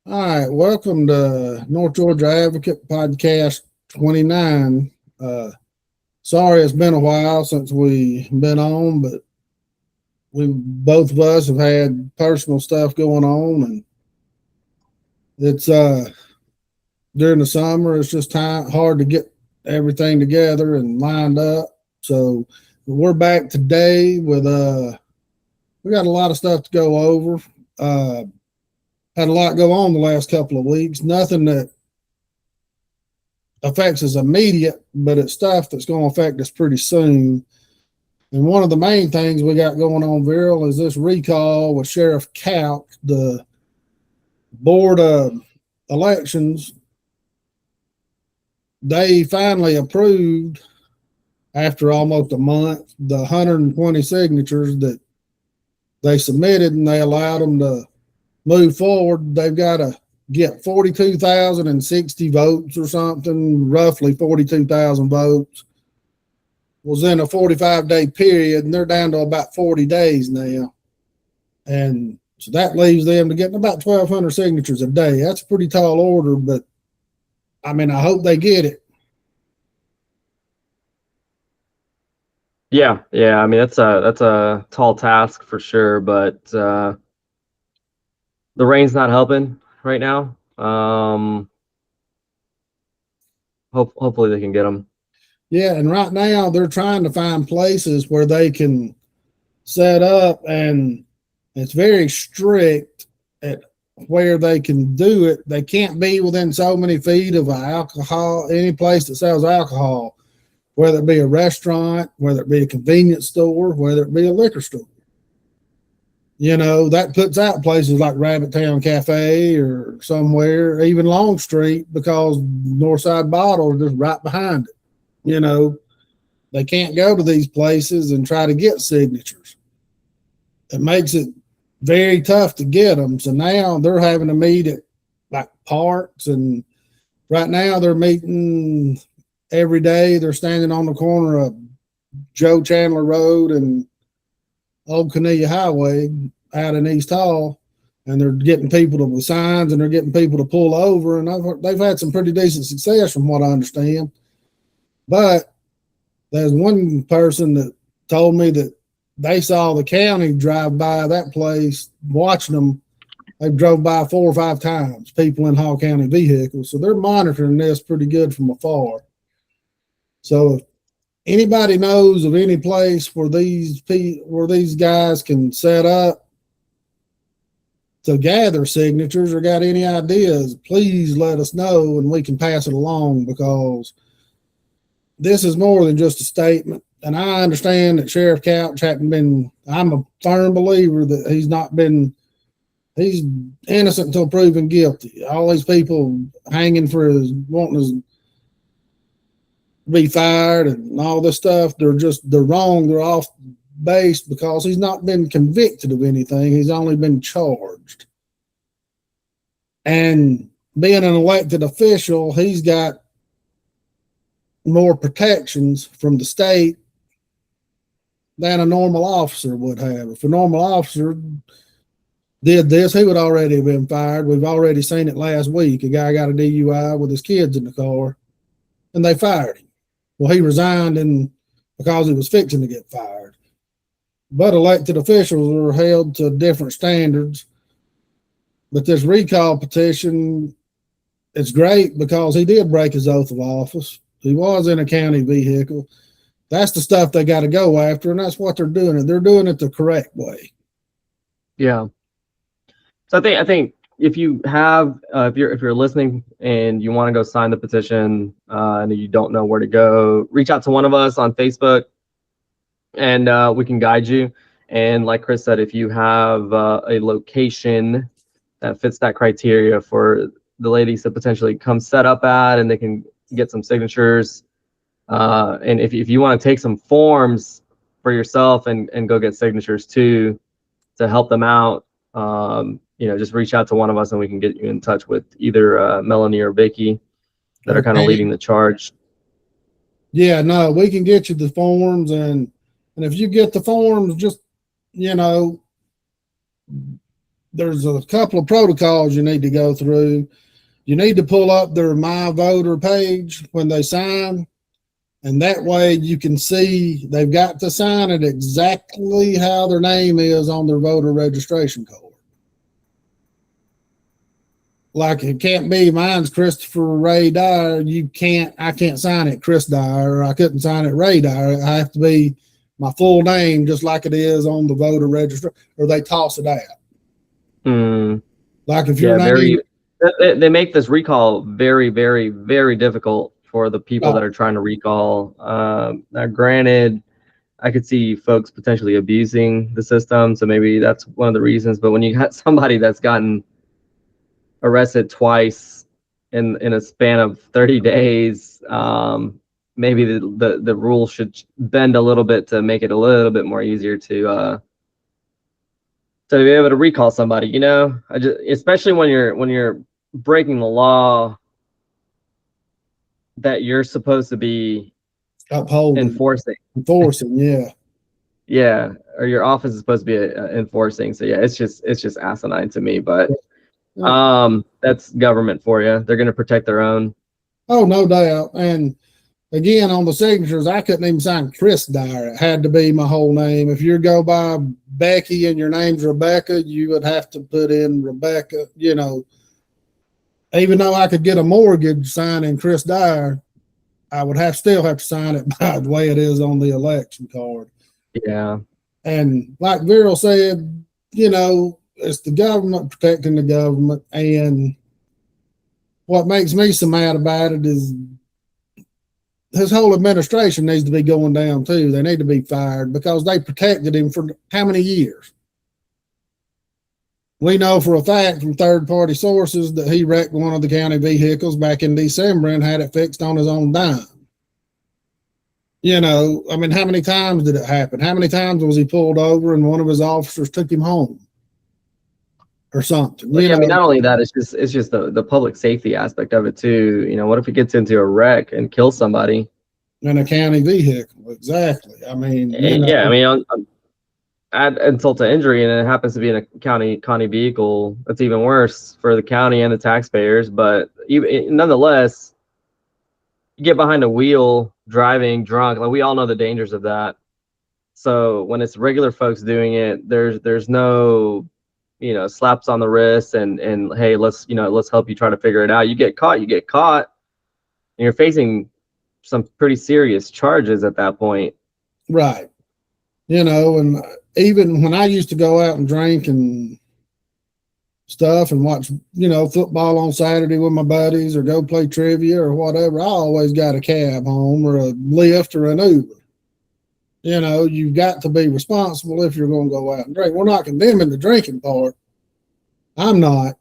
All right, welcome to North Georgia Advocate Podcast 29. Sorry it's been a while since we been on, but we both of us have had personal stuff going on, and it's during the summer. It's just hard to get everything together and lined up. So we're back today with we got a lot of stuff to go over. Uh, had a lot go on the last couple of weeks. Nothing that affects us immediate, but it's stuff that's going to affect us pretty soon. And one of the main things we got going on, Viral, is this recall with Sheriff Couch. The Board of Elections, they finally approved, after almost a month, the 120 signatures that they submitted, and they allowed them to move forward. They've got to get 42,060 votes or something, roughly 42,000 votes, was in a 45-day period, and they're down to about 40 days now. And so that leaves them to getting about 1,200 signatures a day. That's a pretty tall order, but I mean, I hope they get it. Yeah. I mean, that's a tall task for sure, but the rain's not helping right now. Hopefully they can get them. Yeah, and right now they're trying to find places where they can set up, and it's very strict at where they can do it. They can't be within so many feet of any place that sells alcohol, whether it be a restaurant, whether it be a convenience store, whether it be a liquor store. You know, that puts out places like Rabbit Town Cafe or somewhere, even Long Street, because Northside Bottle is just right behind it. You know, they can't go to these places and try to get signatures. It makes it very tough to get them. So now they're having to meet at like parks, and right now they're meeting every day. They're standing on the corner of Joe Chandler Road and Old Cornelia Highway out in East Hall, and they're getting people to with signs, and they're getting people to pull over, and they've had some pretty decent success from what I understand. But there's one person that told me that they saw the county drive by that place watching them. They drove by 4 or 5 times, people in Hall County vehicles. So they're monitoring this pretty good from afar. So if anybody knows of any place where these guys can set up to gather signatures or got any ideas, please let us know and we can pass it along, because this is more than just a statement. And I understand that Sheriff Couch hadn't been, I'm a firm believer that he's innocent until proven guilty. All these people hanging for wanting to be fired and all this stuff, they're wrong. They're off base, because he's not been convicted of anything. He's only been charged. And being an elected official, he's got more protections from the state than a normal officer would have. If a normal officer did this, he would already have been fired. We've already seen it last week. A guy got a DUI with his kids in the car, and they fired him. Well, he resigned because he was fixing to get fired. But elected officials are held to different standards. But this recall petition, it's great because he did break his oath of office. He was in a county vehicle. That's the stuff they got to go after, and that's what they're doing. And they're doing it the correct way. Yeah. So I think if you have if you're listening and you want to go sign the petition and you don't know where to go, reach out to one of us on Facebook, and we can guide you. And like Chris said, if you have a location that fits that criteria for the ladies to potentially come set up at, and they can get some signatures. And if you want to take some forms for yourself and go get signatures too, to help them out, just reach out to one of us and we can get you in touch with either Melanie or Vicky that are kind of leading the charge. Yeah, no, we can get you the forms, and if you get the forms, just, there's a couple of protocols you need to go through. You need to pull up their My Voter page when they sign, and that way you can see they've got to sign it exactly how their name is on their voter registration card. Like it can't be mine's Christopher Ray Dyer. I can't sign it Chris Dyer, or I couldn't sign it Ray Dyer. I have to be my full name just like it is on the voter register, or they toss it out. Like if your name, they make this recall very, very, very difficult for the people that are trying to recall. Now granted, I could see folks potentially abusing the system, so maybe that's one of the reasons. But when you got somebody that's gotten arrested twice in a span of 30 days, maybe the rule should bend a little bit to make it a little bit more easier to be able to recall somebody. You know, especially when you're breaking the law that you're supposed to be upholding, enforcing, yeah, or your office is supposed to be enforcing. So yeah, it's just asinine to me, but. That's government for you. They're going to protect their own. Oh, no doubt. And again, on the signatures, I couldn't even sign Chris Dyer. It had to be my whole name. If you go by Becky and your name's Rebecca, you would have to put in Rebecca. You know, even though I could get a mortgage signing Chris Dyer, I would still have to sign it by the way it is on the election card. Yeah. And like Viral said, you know, it's the government protecting the government. And what makes me so mad about it is his whole administration needs to be going down too. They need to be fired because they protected him for how many years? We know for a fact from third-party sources that he wrecked one of the county vehicles back in December and had it fixed on his own dime. You know, I mean, how many times did it happen? How many times was he pulled over and one of his officers took him home? Or something. Well, yeah, I mean, not only that, it's just the public safety aspect of it too. You know, what if he gets into a wreck and kills somebody in a county vehicle? Exactly. I mean, yeah, I mean, add insult to injury, and it happens to be in a county vehicle. That's even worse for the county and the taxpayers. But even nonetheless, you get behind a wheel driving drunk. Like we all know the dangers of that. So when it's regular folks doing it, there's no, you know, slaps on the wrist and hey, let's help you try to figure it out. You get caught, and you're facing some pretty serious charges at that point. Right. You know, and even when I used to go out and drink and stuff and watch, you know, football on Saturday with my buddies or go play trivia or whatever, I always got a cab home or a Lyft or an Uber. You know, you've got to be responsible if you're going to go out and drink. We're not condemning the drinking part. I'm not.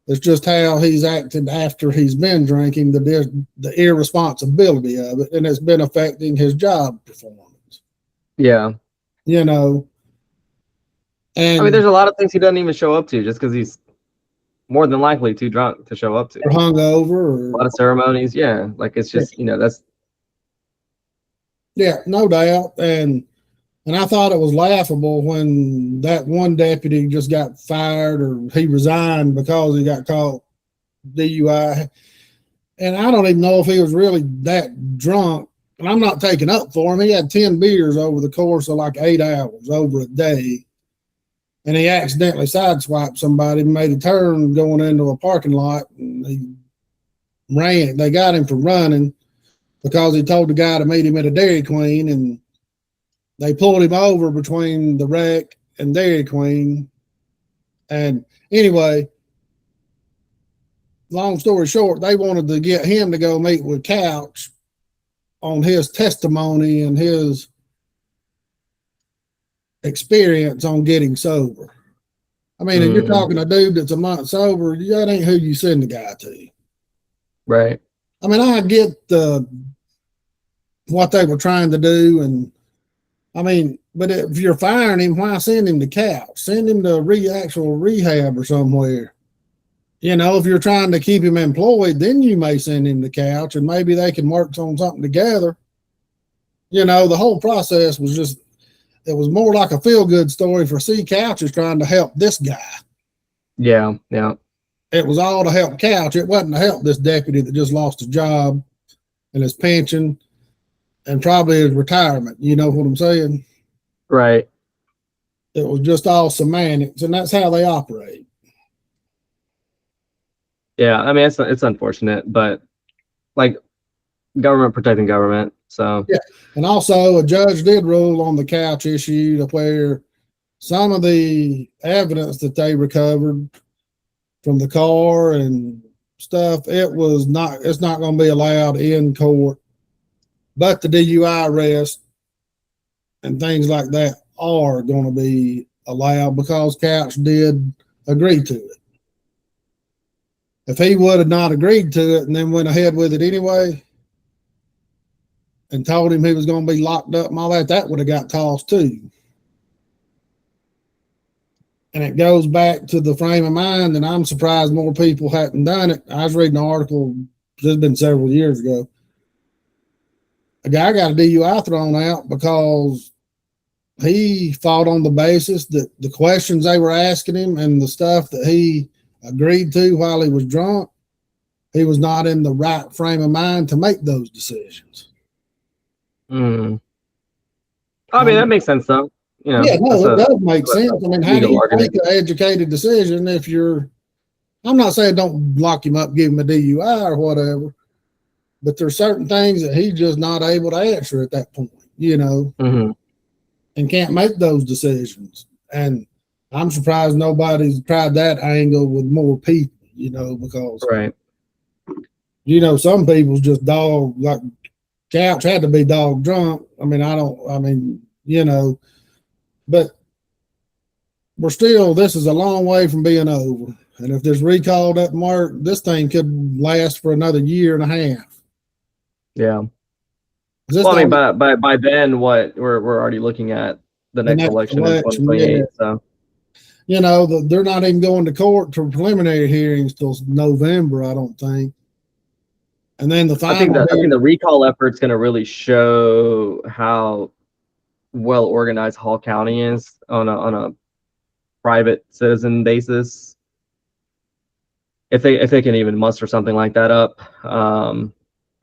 It's just how he's acted after he's been drinking, the irresponsibility of it, and it's been affecting his job performance. Yeah. You know, and I mean, there's a lot of things he doesn't even show up to just because he's more than likely too drunk to show up to. Or hungover. Or a lot of ceremonies. Yeah. Like it's just, you know, that's. Yeah, no doubt. And I thought it was laughable when that one deputy just got fired or he resigned because he got caught DUI. And I don't even know if he was really that drunk. And I'm not taking up for him. He had 10 beers over the course of like 8 hours over a day. And he accidentally sideswiped somebody, made a turn going into a parking lot, and he ran. They got him for running because he told the guy to meet him at a Dairy Queen, and they pulled him over between the wreck and Dairy Queen. And anyway, long story short, they wanted to get him to go meet with Couch on his testimony and his experience on getting sober. I mean, if you're talking a dude that's a month sober, that ain't who you send the guy to. Right. I mean, I get what they were trying to do, and I mean, but if you're firing him, why send him to Couch? Send him to actual rehab or somewhere. You know, if you're trying to keep him employed, then you may send him to Couch, and maybe they can work on something together. You know, the whole process was just, it was more like a feel-good story for C. Couch is trying to help this guy. Yeah, yeah. It was all to help Couch. It wasn't to help this deputy that just lost his job and his pension and probably his retirement. You know what I'm saying? Right. It was just all semantics, and that's how they operate. Yeah, I mean it's unfortunate, but like government protecting government. So yeah, and also a judge did rule on the Couch issue to where some of the evidence that they recovered from the car and stuff, it's not going to be allowed in court. But the DUI arrest and things like that are going to be allowed because Couch did agree to it. If he would have not agreed to it and then went ahead with it anyway and told him he was going to be locked up and all that, that would have got tossed too. And it goes back to the frame of mind, and I'm surprised more people hadn't done it. I was reading an article, this has been several years ago. A guy got a DUI thrown out because he fought on the basis that the questions they were asking him and the stuff that he agreed to while he was drunk, he was not in the right frame of mind to make those decisions. I mean, that makes sense though. You know, yeah, no, it does make sense. I mean, how do you make an educated decision if I'm not saying don't lock him up, give him a DUI or whatever, but there's certain things that he's just not able to answer at that point, you know, and can't make those decisions. And I'm surprised nobody's tried that angle with more people, you know, because, right. You know, some people's just dog, like Couch had to be dog drunk. I mean, you know, but this is a long way from being over. And if this recall doesn't work, this thing could last for another year and a half. Yeah. Well, I mean, by then, what we're already looking at the next election in 2028. Yeah. So, you know, they're not even going to court to preliminary hearings till November, I don't think. And then the final. I think the recall effort's going to really show how well organized Hall County is on a private citizen basis. If they can even muster something like that up,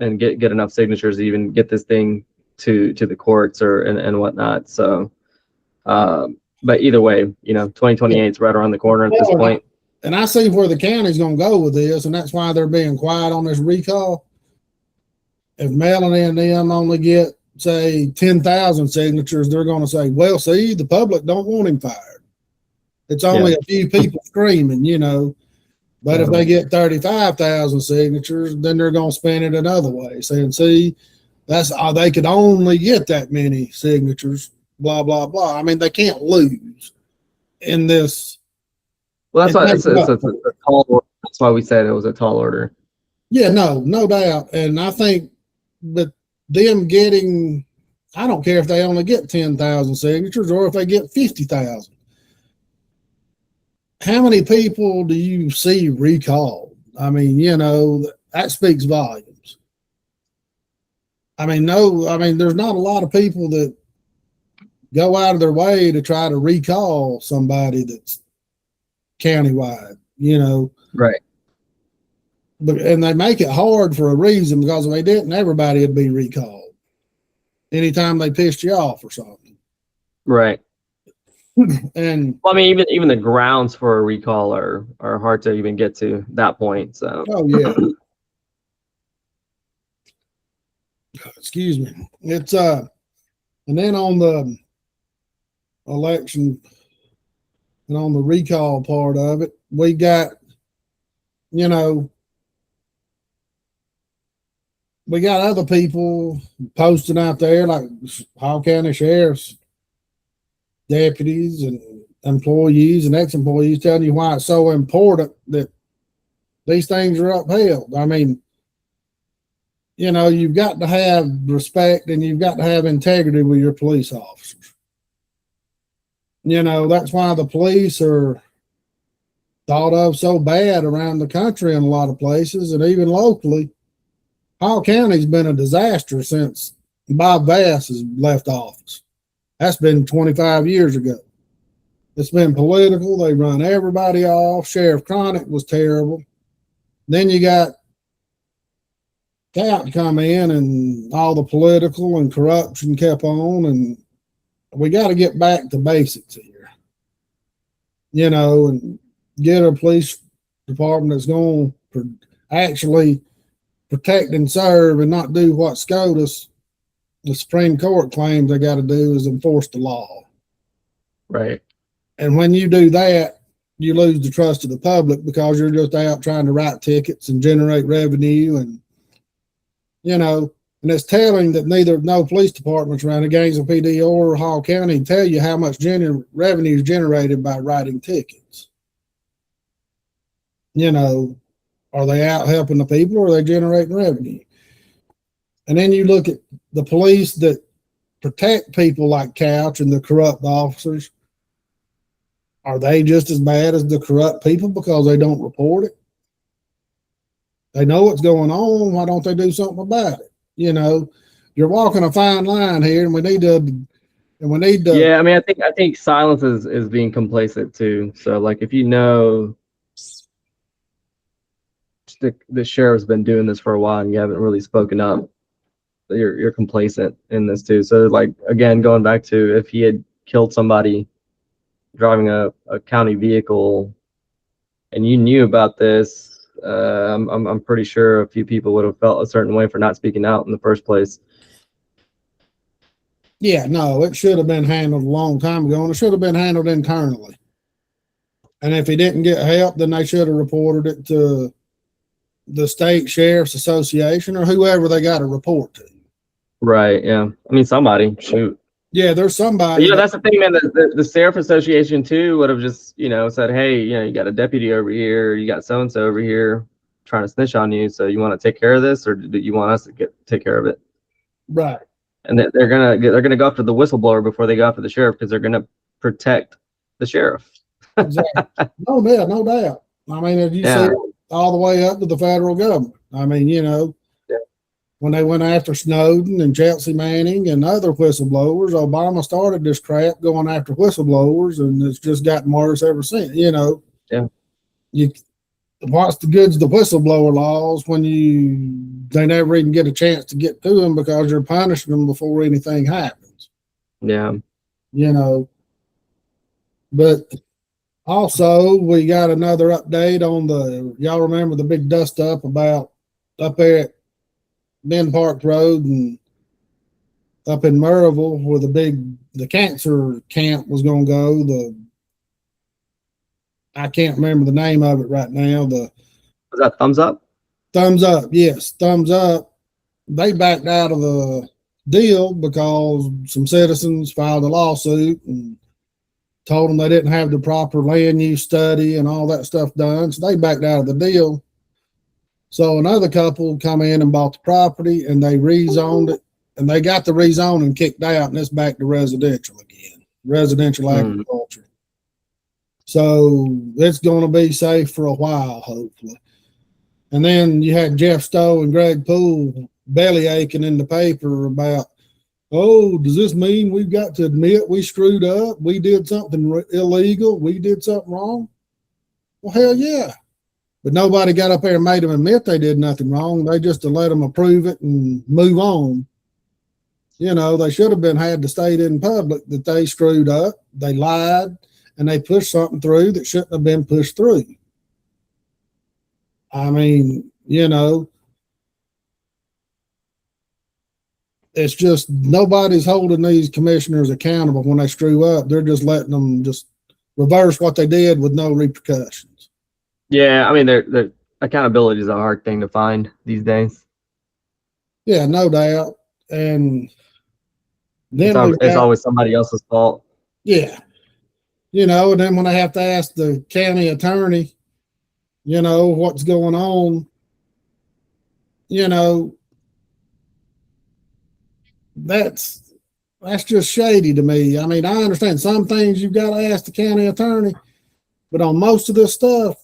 and get enough signatures to even get this thing to the courts and whatnot. So, but either way, you know, 2028 is right around the corner at this point. And I see where the county's going to go with this, and that's why they're being quiet on this recall. If Melanie and them only get, say, 10,000 signatures, they're going to say, well, see, the public don't want him fired. It's only a few people screaming, you know. But if they get 35,000 signatures, then they're going to spin it another way, saying, see, they could only get that many signatures, blah, blah, blah. I mean, they can't lose in this. Well, that's why it's a tall order. That's why we said it was a tall order. Yeah, no doubt. And I think that them getting, I don't care if they only get 10,000 signatures or if they get 50,000. How many people do you see recalled? I mean, you know, that speaks volumes. I mean, there's not a lot of people that go out of their way to try to recall somebody that's countywide, you know. Right. And they make it hard for a reason, because if they didn't, everybody would be recalled anytime they pissed you off or something. Right. And well, I mean, even the grounds for a recall are hard to even get to that point. So. Oh yeah. Excuse me. It's and then on the election and on the recall part of it, we got, you know, we got other people posting out there, like Hall County Sheriff's deputies and employees and ex-employees, telling you why it's so important that these things are upheld. I mean, you know, you've got to have respect and you've got to have integrity with your police officers. You know, that's why the police are thought of so bad around the country in a lot of places, and even locally. Hall County's been a disaster since Bob Bass has left office. That's been 25 years ago. It's been political. They run everybody off. Sheriff Cronick was terrible. Then you got Count come in, and all the political and corruption kept on, and we got to get back to basics here, and get a police department that's going to actually protect and serve and not do what SCOTUS, the Supreme Court, claims they got to do is enforce the law. Right. And when you do that, you lose the trust of the public because you're just out trying to write tickets and generate revenue. And, and it's telling that no police departments around the Gainesville PD or Hall County tell you how much revenue is generated by writing tickets. Are they out helping the people, or are they generating revenue? And then you look at the police that protect people like Couch and the corrupt officers. Are they just as bad as the corrupt people because they don't report it? They know what's going on. Why don't they do something about it? You're walking a fine line here, and we need to. Yeah, I mean, I think silence is being complacent too. So, like, if the sheriff's been doing this for a while and you haven't really spoken up, you're complacent in this too. So, like, again, going back to if he had killed somebody driving a county vehicle and you knew about this, I'm pretty sure a few people would have felt a certain way for not speaking out in the first place. Yeah, no, it should have been handled a long time ago, and it should have been handled internally. And if he didn't get help, then they should have reported it to the State Sheriff's Association or whoever they got to report to. Right, yeah. I mean, somebody, shoot. Yeah, there's somebody. But, that's the thing, man. The Sheriff Association, too, would have just, said, hey, you got a deputy over here, you got so-and-so over here trying to snitch on you, so you want to take care of this, or do you want us to take care of it? Right. And they're gonna go after the whistleblower before they go after the sheriff, because they're gonna protect the sheriff. Exactly. No doubt. I mean, if you see it all the way up to the federal government. I mean, when they went after Snowden and Chelsea Manning and other whistleblowers, Obama started this crap going after whistleblowers, and it's just gotten worse ever since. Yeah. What's the goods of the whistleblower laws when they never even get a chance to get to them because you're punishing them before anything happens. Yeah. But also we got another update on y'all remember the big dust up about up there at Ben Park Road and up in Murrayville where the cancer camp was going to go. I can't remember the name of it right now. Was that Thumbs Up? Thumbs Up, yes, Thumbs Up. They backed out of the deal because some citizens filed a lawsuit and told them they didn't have the proper land use study and all that stuff done. So they backed out of the deal. So another couple come in and bought the property, and they rezoned it, and they got the rezoning kicked out, and it's back to residential again, residential agriculture. So it's going to be safe for a while, hopefully. And then you had Jeff Stowe and Greg Poole belly aching in the paper about, does this mean we've got to admit we screwed up? We did something illegal? We did something wrong? Well, hell yeah. But nobody got up there and made them admit they did nothing wrong. They just to let them approve it and move on. They should have had to state in public that they screwed up, they lied, and they pushed something through that shouldn't have been pushed through. I mean, it's just nobody's holding these commissioners accountable when they screw up. They're just letting them just reverse what they did with no repercussions. Yeah, I mean, the accountability is a hard thing to find these days. Yeah, no doubt. And then it's always somebody else's fault. Yeah. And then when I have to ask the county attorney, what's going on, that's just shady to me. I mean, I understand some things you've got to ask the county attorney, but on most of this stuff,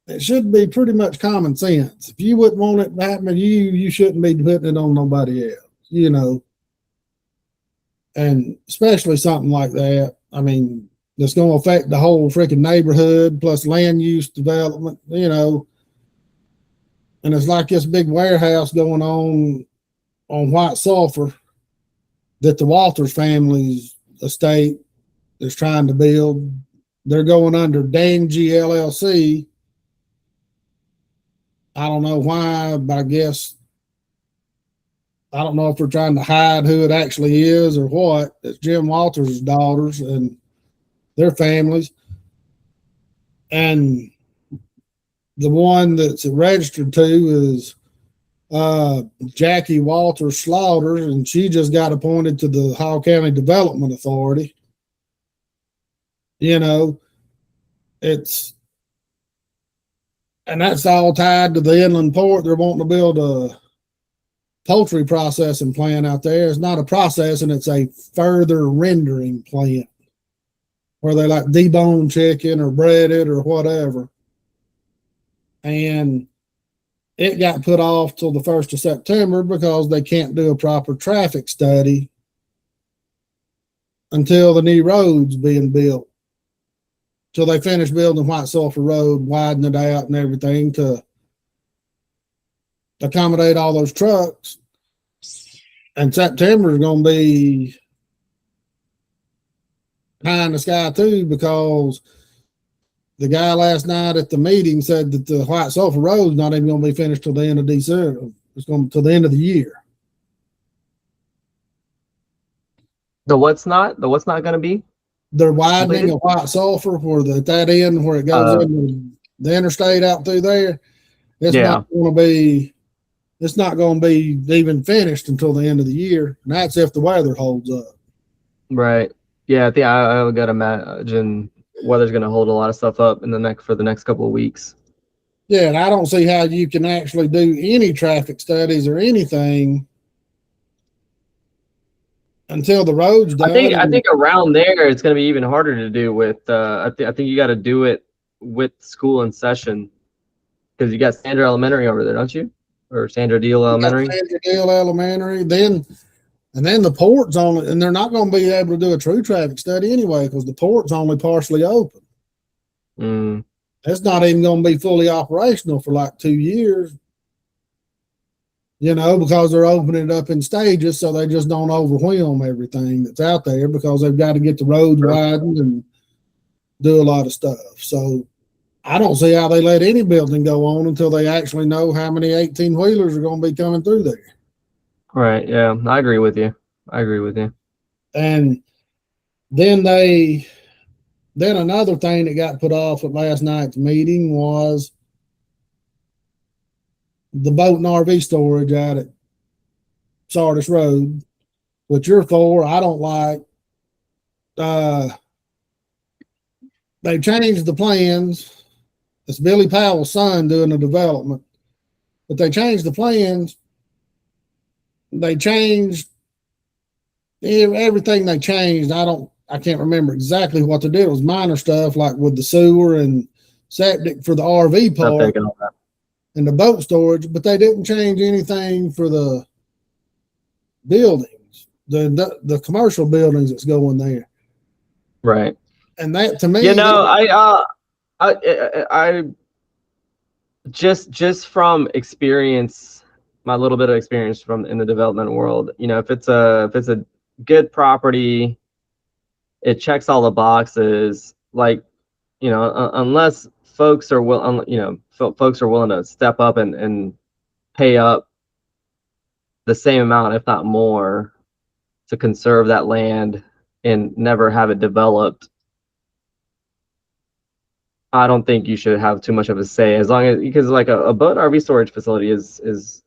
it should be pretty much common sense. If you wouldn't want it to happen to you, you shouldn't be putting it on nobody else, and especially something like that. I mean, that's going to affect the whole freaking neighborhood, plus land use development, you know. And it's like this big warehouse going on White Sulphur that the Walters family's estate is trying to build. They're going under Dangy LLC. I don't know why, but I guess I don't know if they're trying to hide who it actually is or what. It's Jim Walters' daughters and their families. And the one that's registered to is Jackie Walters Slaughter, and she just got appointed to the Hall County Development Authority. You know, and that's all tied to the inland port. They're wanting to build a poultry processing plant out there. It's not a processing, it's a further rendering plant where they like debone chicken or bread it or whatever. And it got put off till the 1st of September because they can't do a proper traffic study until the new road's being built. Till they finish building White Sulphur Road, widen it out and everything to accommodate all those trucks. And September is going to be high in the sky too, because the guy last night at the meeting said that the White Sulphur Road is not even going to be finished till the end of December. It's going to the end of the year. The what's not going to be? They're widening a White Sulphur where at that end where it goes into the interstate out through there. It's not going to be even finished until the end of the year, and that's if the weather holds up. Right. Yeah, I think I would gotta imagine weather's going to hold a lot of stuff up for the next couple of weeks. Yeah, and I don't see how you can actually do any traffic studies or anything until the road's done. I think around there it's going to be even harder to do with. I think you got to do it with school in session, because you got Sandra Elementary over there, don't you? Or Sandra Deal Elementary. Sandra Deal Elementary. Then the port's only, and they're not going to be able to do a true traffic study anyway because the port's only partially open. It's not even going to be fully operational for like 2 years. You know, because they're opening it up in stages so they just don't overwhelm everything that's out there, because they've got to get the roads widened and do a lot of stuff. So I don't see how they let any building go on until they actually know how many 18-wheelers are going to be coming through there. Right. Yeah, I agree with you. And then another thing that got put off at last night's meeting was the boat and RV storage out at Sardis Road, which you're for. I don't like. They changed the plans. It's Billy Powell's son doing the development, but they changed the plans. They changed everything. They changed. I can't remember exactly what they did. It was minor stuff like with the sewer and septic for the RV part and the boat storage, but they didn't change anything for the buildings, the commercial buildings that's going there. Right. And that, to me, you know, I just from experience, my little bit of experience from in the development world, you know, if it's a good property, it checks all the boxes. Like, you know, unless folks are willing to step up and pay up the same amount, if not more, to conserve that land and never have it developed, I don't think you should have too much of a say, as long as, because like a boat RV storage facility is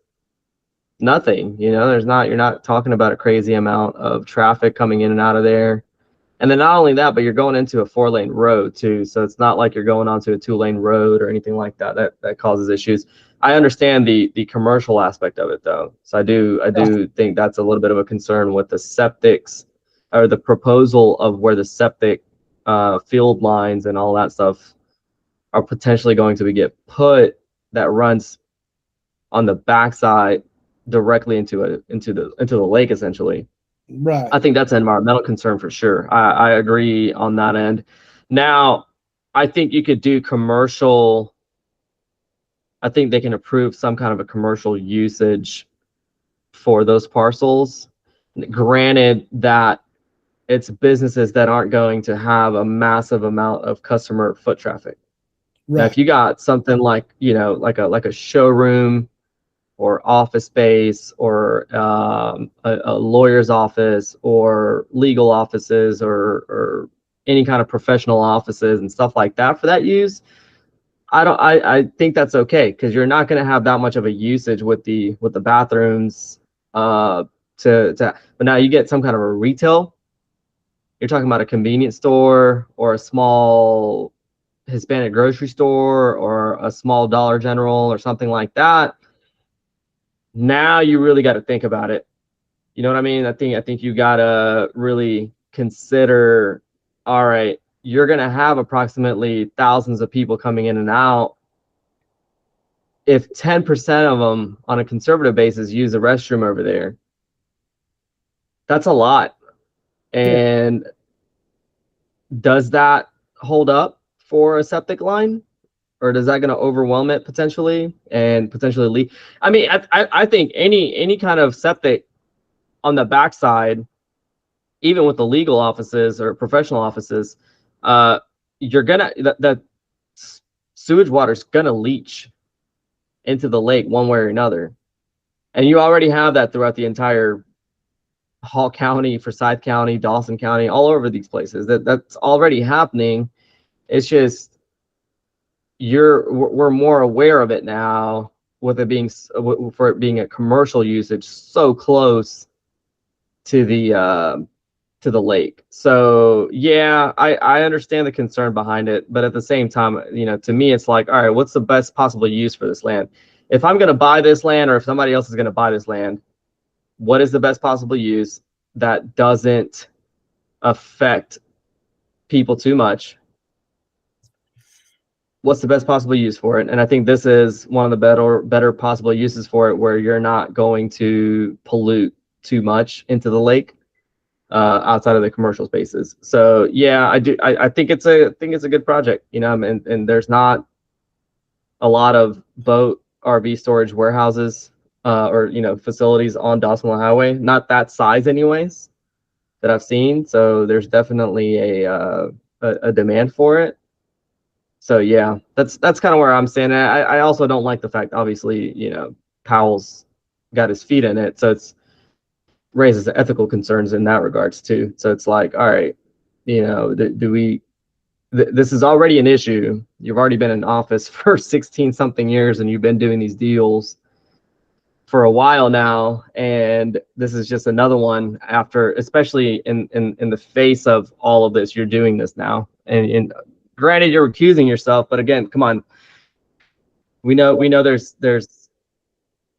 nothing, you know, you're not talking about a crazy amount of traffic coming in and out of there. And then not only that, but you're going into a 4-lane road too. So it's not like you're going onto a 2-lane road or anything like that. That causes issues. I understand the commercial aspect of it though. So I do think that's a little bit of a concern with the septics, or the proposal of where the septic field lines and all that stuff are potentially going to get put, that runs on the backside directly into the lake essentially. Right. I think that's an environmental concern for sure. I agree on that end. Now, I think you could do commercial. I think they can approve some kind of a commercial usage for those parcels. Granted that it's businesses that aren't going to have a massive amount of customer foot traffic. Now, Right. if you got something like, like a showroom or office space or a lawyer's office or legal offices or any kind of professional offices and stuff like that for that use, I think that's okay, because you're not going to have that much of a usage with the bathrooms but now you get some kind of a retail. You're talking about a convenience store or a small Hispanic grocery store or a small Dollar General or something like that. Now you really got to think about it. You know what I mean? I think you got to really consider, all right, you're going to have approximately thousands of people coming in and out. If 10% of them on a conservative basis use the restroom over there, that's a lot. And does that hold up for a septic line? Or is that going to overwhelm it potentially and potentially leak? I mean, I think any kind of septic on the backside, even with the legal offices or professional offices, you're gonna that sewage water's gonna leach into the lake one way or another, and you already have that throughout the entire Hall County, Forsyth County, Dawson County, all over these places. That's already happening. It's just we're more aware of it now with it being for it being a commercial usage so close to the lake. So yeah, I understand the concern behind it, but at the same time, to me, it's like, all right, what's the best possible use for this land? If I'm going to buy this land, or if somebody else is going to buy this land, what is the best possible use that doesn't affect people too much? What's the best possible use for it? And I think this is one of the better possible uses for it, where you're not going to pollute too much into the lake outside of the commercial spaces. So yeah, I think it's a good project, and there's not a lot of boat RV storage warehouses or facilities on Dawson Highway, not that size anyways, that I've seen. So there's definitely a demand for it. So yeah, that's kind of where I'm standing. I also don't like the fact, obviously, Powell's got his feet in it, so it's raises ethical concerns in that regards too. So it's like, all right, do we? This is already an issue. You've already been in office for 16 something years, and you've been doing these deals for a while now, and this is just another one after, especially in the face of all of this, you're doing this now, and granted, you're recusing yourself, but again, come on. We know there's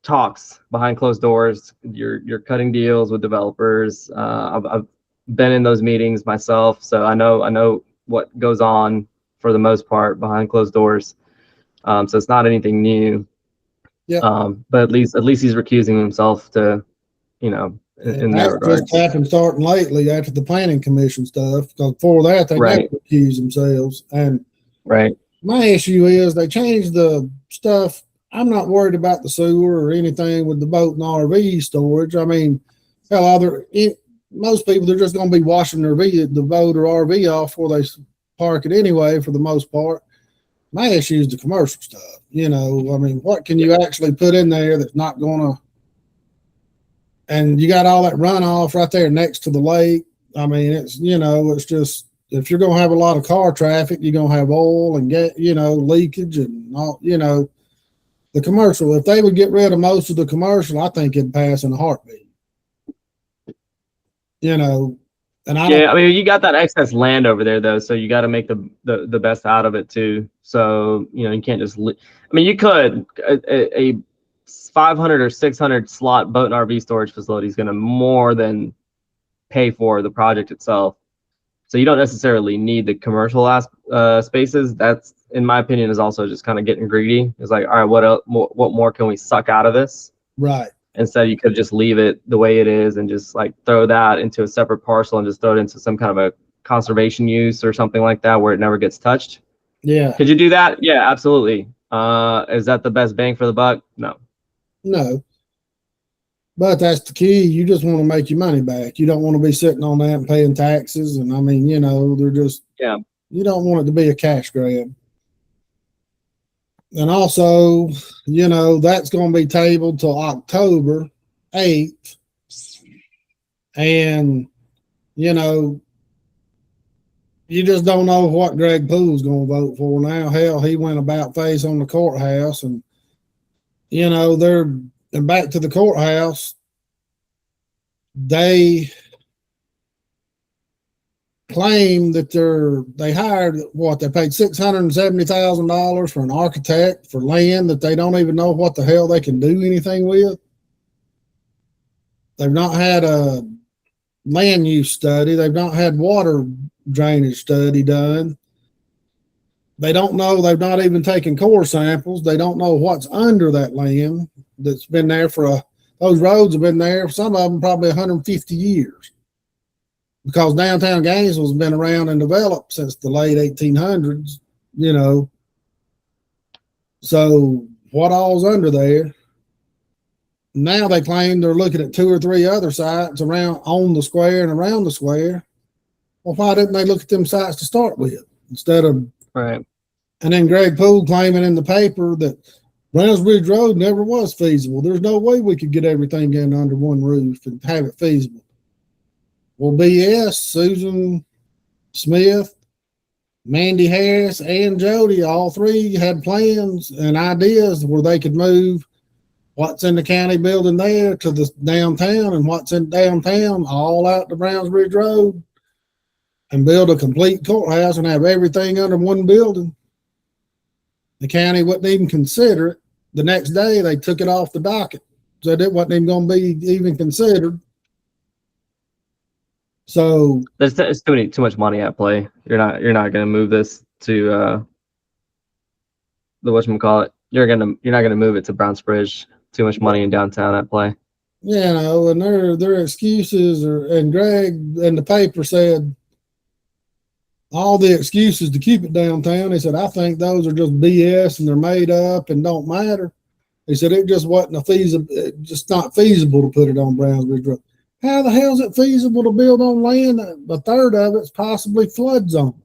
talks behind closed doors. You're cutting deals with developers. I've been in those meetings myself, so I know what goes on for the most part behind closed doors. So it's not anything new. Yeah. But at least he's recusing himself to, in that regard. Just happened starting lately after the planning commission stuff. Because before that, they never recused themselves. And my issue is they changed the stuff. I'm not worried about the sewer or anything with the boat and RV storage. I mean, hell, most people, they're just going to be washing the boat or RV off before they park it anyway, for the most part. My issue is the commercial stuff. I mean, what can you actually put in there that's not going to? And you got all that runoff right there next to the lake. I mean, it's just, if you're going to have a lot of car traffic, you're going to have oil and leakage and all, the commercial. If they would get rid of most of the commercial, I think it'd pass in a heartbeat. And I mean, you got that excess land over there though, so you got to make the best out of it too. So you can't just. I mean, you could a 500 or 600 slot boat and RV storage facility is going to more than pay for the project itself. So you don't necessarily need the commercial spaces. That's, in my opinion, is also just kind of getting greedy. It's like, all right, what else? What more can we suck out of this? Right. Instead, you could just leave it the way it is and just like throw that into a separate parcel and just throw it into some kind of a conservation use or something like that where it never gets touched. Yeah. Could you do that? Yeah, absolutely. Is that the best bang for the buck? No. No. But that's the key. You just want to make your money back. You don't want to be sitting on that and paying taxes. And I mean, they're just, Yeah. You don't want it to be a cash grab. And also, that's going to be tabled till October 8th. And, you just don't know what Greg Poole's going to vote for now. Hell, he went about face on the courthouse, and they're back to the courthouse. They claim that they hired they paid $670,000 for an architect for land that they don't even know what the hell they can do anything with. They've not had a land use study. They've not had water drainage study done. They don't know. They've not even taken core samples. They don't know what's under that land that's been there those roads have been there, some of them probably 150 years. Because downtown Gainesville's been around and developed since the late 1800s, So what all's under there? Now they claim they're looking at 2 or 3 other sites around on the square and around the square. Well, why didn't they look at them sites to start with instead of right? And then Greg Poole claiming in the paper that Browns Bridge Road never was feasible. There's no way we could get everything in under one roof and have it feasible. Well, BS, Susan Smith, Mandy Harris, and Jody, all 3 had plans and ideas where they could move what's in the county building there to the downtown and what's in downtown all out to Browns Bridge Road and build a complete courthouse and have everything under one building. The county wouldn't even consider it. The next day, they took it off the docket. Said it wasn't even going to be even considered. So there's too much money at play. You're not going to move this to the whatchamacallit. You're not going to move it to Browns Bridge. Too much money in downtown at play. And their excuses and Greg in the paper said all the excuses to keep it downtown. He said, I think those are just BS and they're made up and don't matter. He said it just wasn't just not feasible to put it on Browns Bridge Road. How the hell is it feasible to build on land? A third of it's possibly flood zone.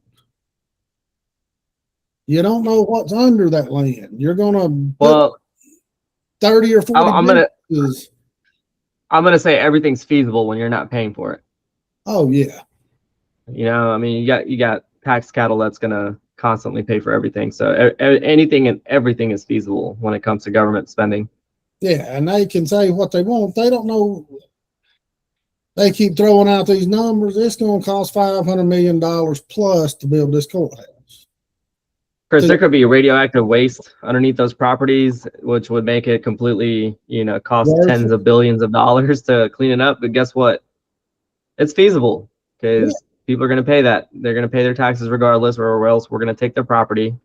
You don't know what's under that land. You're going to 30 or 40 I'm gonna say everything's feasible when you're not paying for it. Oh yeah. I mean, you got tax cattle that's gonna constantly pay for everything. So anything and everything is feasible when it comes to government spending. Yeah, and they can say what they want. They don't know. They keep throwing out these numbers. It's going to cost $500 million plus to build this courthouse. Chris, there could be radioactive waste underneath those properties, which would make it completely, cost tens of billions of dollars to clean it up. But guess what? It's feasible because people are going to pay that. They're going to pay their taxes regardless, or else we're going to take their property.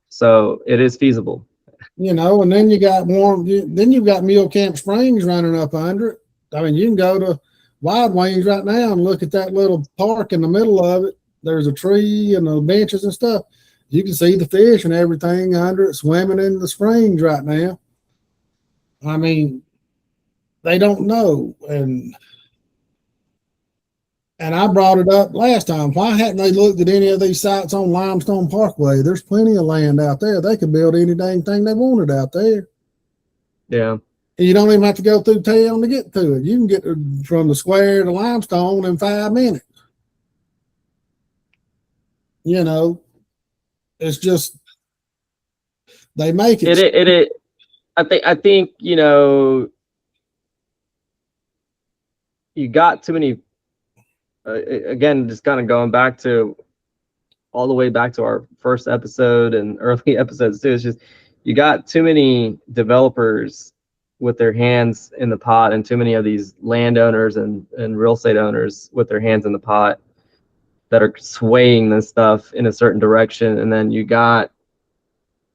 So it is feasible. And then you've got Mule Camp Springs running up under it. I mean, you can go to Wild Wings right now and look at that little park in the middle of it. There's a tree and the benches and stuff. You can see the fish and everything under it swimming in the springs right now. I mean, they don't know. And I brought it up last time. Why hadn't they looked at any of these sites on Limestone Parkway? There's plenty of land out there. They could build any dang thing they wanted out there. Yeah. And you don't even have to go through town to get to it. You can get from the square to Limestone in 5 minutes. It's just they make it. I think you got too many. Again, just kind of going back to all the way back to our first episode and early episodes too. It's just you got too many developers with their hands in the pot, and too many of these landowners and real estate owners with their hands in the pot that are swaying this stuff in a certain direction. And then you got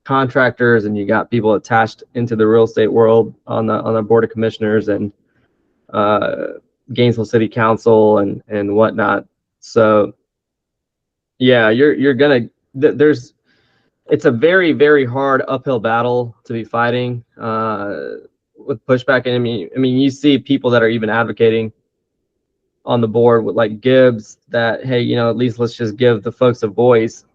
contractors and you got people attached into the real estate world on the board of commissioners and Gainesville City Council and whatnot. So yeah, you're gonna it's a very, very hard uphill battle to be fighting with pushback. And I mean, you see people that are even advocating on the board with like Gibbs that, hey, you know, at least let's just give the folks a voice.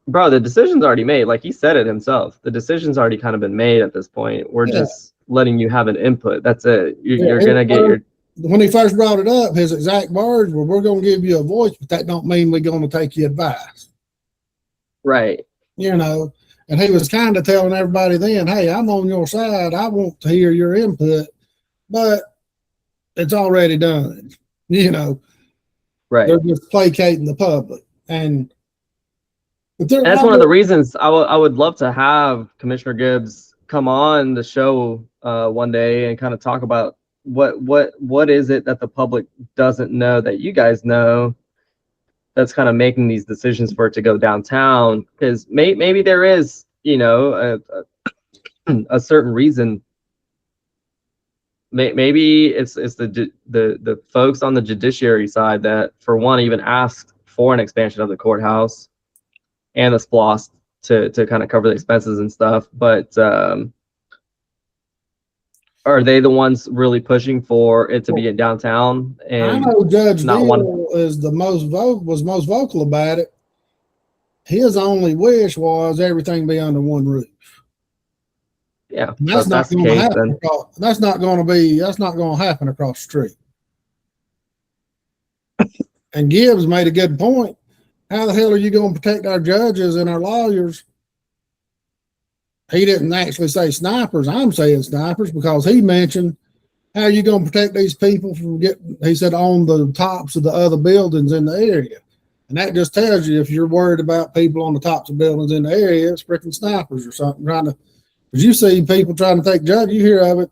Bro, the decision's already made. Like he said it himself. The decision's already kind of been made at this point. We're just letting you have an input. That's it. You're gonna get your. When he first brought it up, his exact words were, "We're gonna give you a voice, but that don't mean we're gonna take your advice." Right. You know, and he was kind of telling everybody then, "Hey, I'm on your side. I want to hear your input, but it's already done." You know, right? They're just placating the public, and that's one of the reasons I would love to have Commissioner Gibbs come on the show one day and kind of talk about what is it that the public doesn't know that you guys know that's kind of making these decisions for it to go downtown, because maybe there is, you know, a certain reason. Maybe it's the folks on the judiciary side that, for one, even asked for an expansion of the courthouse and the SPLOST to kind of cover the expenses and stuff. But are they the ones really pushing for it to be in downtown? And I know Judge Deal is was most vocal about it. His only wish was everything be under one roof. Yeah, that's not going to happen. That's not going to happen across the street. And Gibbs made a good point. How the hell are you going to protect our judges and our lawyers? He didn't actually say snipers. I'm saying snipers because he mentioned how are you going to protect these people from getting, he said, on the tops of the other buildings in the area. And that just tells you if you're worried about people on the tops of buildings in the area, it's freaking snipers or something trying to, because you see people trying to take judges, you hear of it,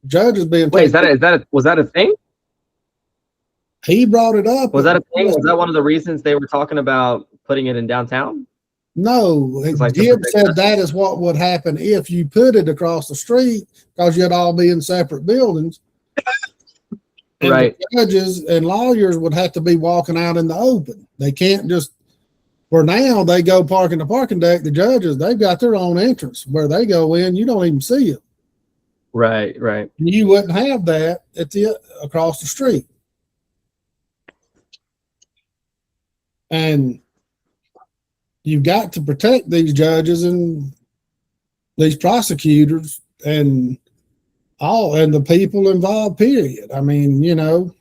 judges being was that a thing? He brought it up. Was that a thing? Was that one of the reasons they were talking about putting it in downtown? No, Gibbs said that is what would happen if you put it across the street, because you'd all be in separate buildings. And right. Judges and lawyers would have to be walking out in the open. They can't just, for now, they go park in the parking deck. The judges, they've got their own entrance where they go in. You don't even see them. Right, right. You wouldn't have that across the street. And you've got to protect these judges and these prosecutors and the people involved, period. I mean, you know,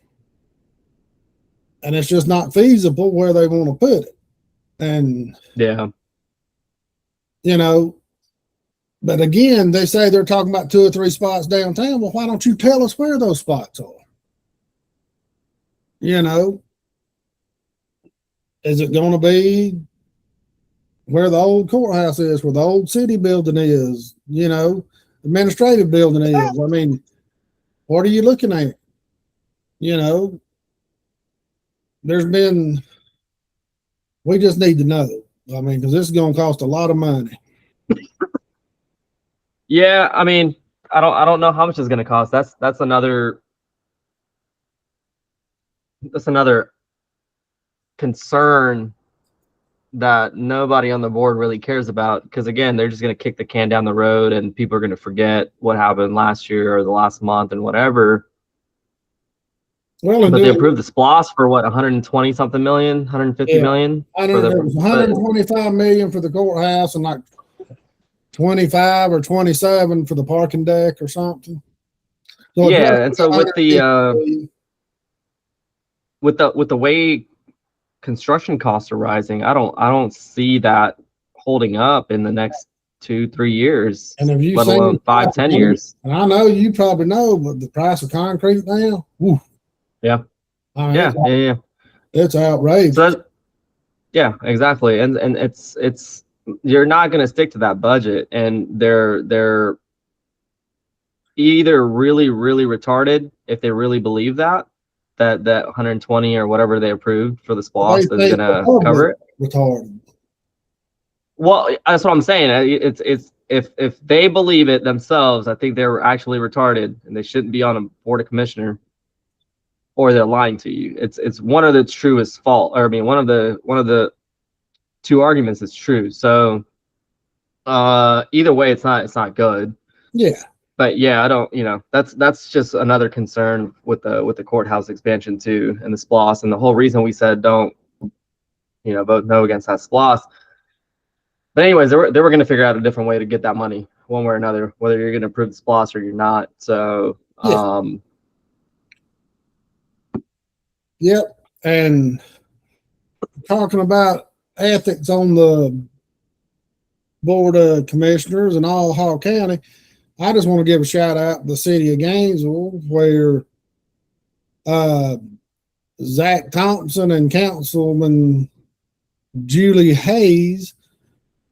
and it's just not feasible where they want to put it. And yeah, you know, but again, they say they're talking about 2 or 3 spots downtown. Well, why don't you tell us where those spots are? You know, is it going to be where the old courthouse is, where the old city building is, you know, administrative building is? I mean, what are you looking at? You know, we just need to know. I mean, because this is going to cost a lot of money. Yeah, I mean, I don't know how much it's going to cost. That's another concern that nobody on the board really cares about, because again, they're just going to kick the can down the road and people are going to forget what happened last year or the last month and whatever. Well, but they approved the SPLOST for what, 120 something million, 150 million? It was 125 million for the courthouse and like 25 or 27 for the parking deck or something. So yeah, and so with the way construction costs are rising, I don't see that holding up in the next 2-3 years, and if you let alone 5-10 years. And I know you probably know, but the price of concrete now, whew. Yeah. I mean, yeah. It's outrageous. So yeah, exactly. And it's you're not going to stick to that budget, and they're either really, really retarded if they really believe that 120 or whatever they approved for the SPLOST is going to cover it. Retarded. Well, that's what I'm saying. It's if they believe it themselves, I think they're actually retarded and they shouldn't be on a board of commissioner, or they're lying to you. It's one of the truest fault, or I mean, one of the two arguments is true. So either way, it's not good. Yeah. But yeah, I don't, that's just another concern with the courthouse expansion too, and the SPLOST, and the whole reason we said don't, vote no against that SPLOST. But anyways, they were going to figure out a different way to get that money, one way or another, whether you're going to approve the SPLOST or you're not. So, Yeah. Yep. And talking about ethics on the board of commissioners in all Hall County, I just want to give a shout out to the city of Gainesville, where Zach Thompson and Councilman Julie Hayes,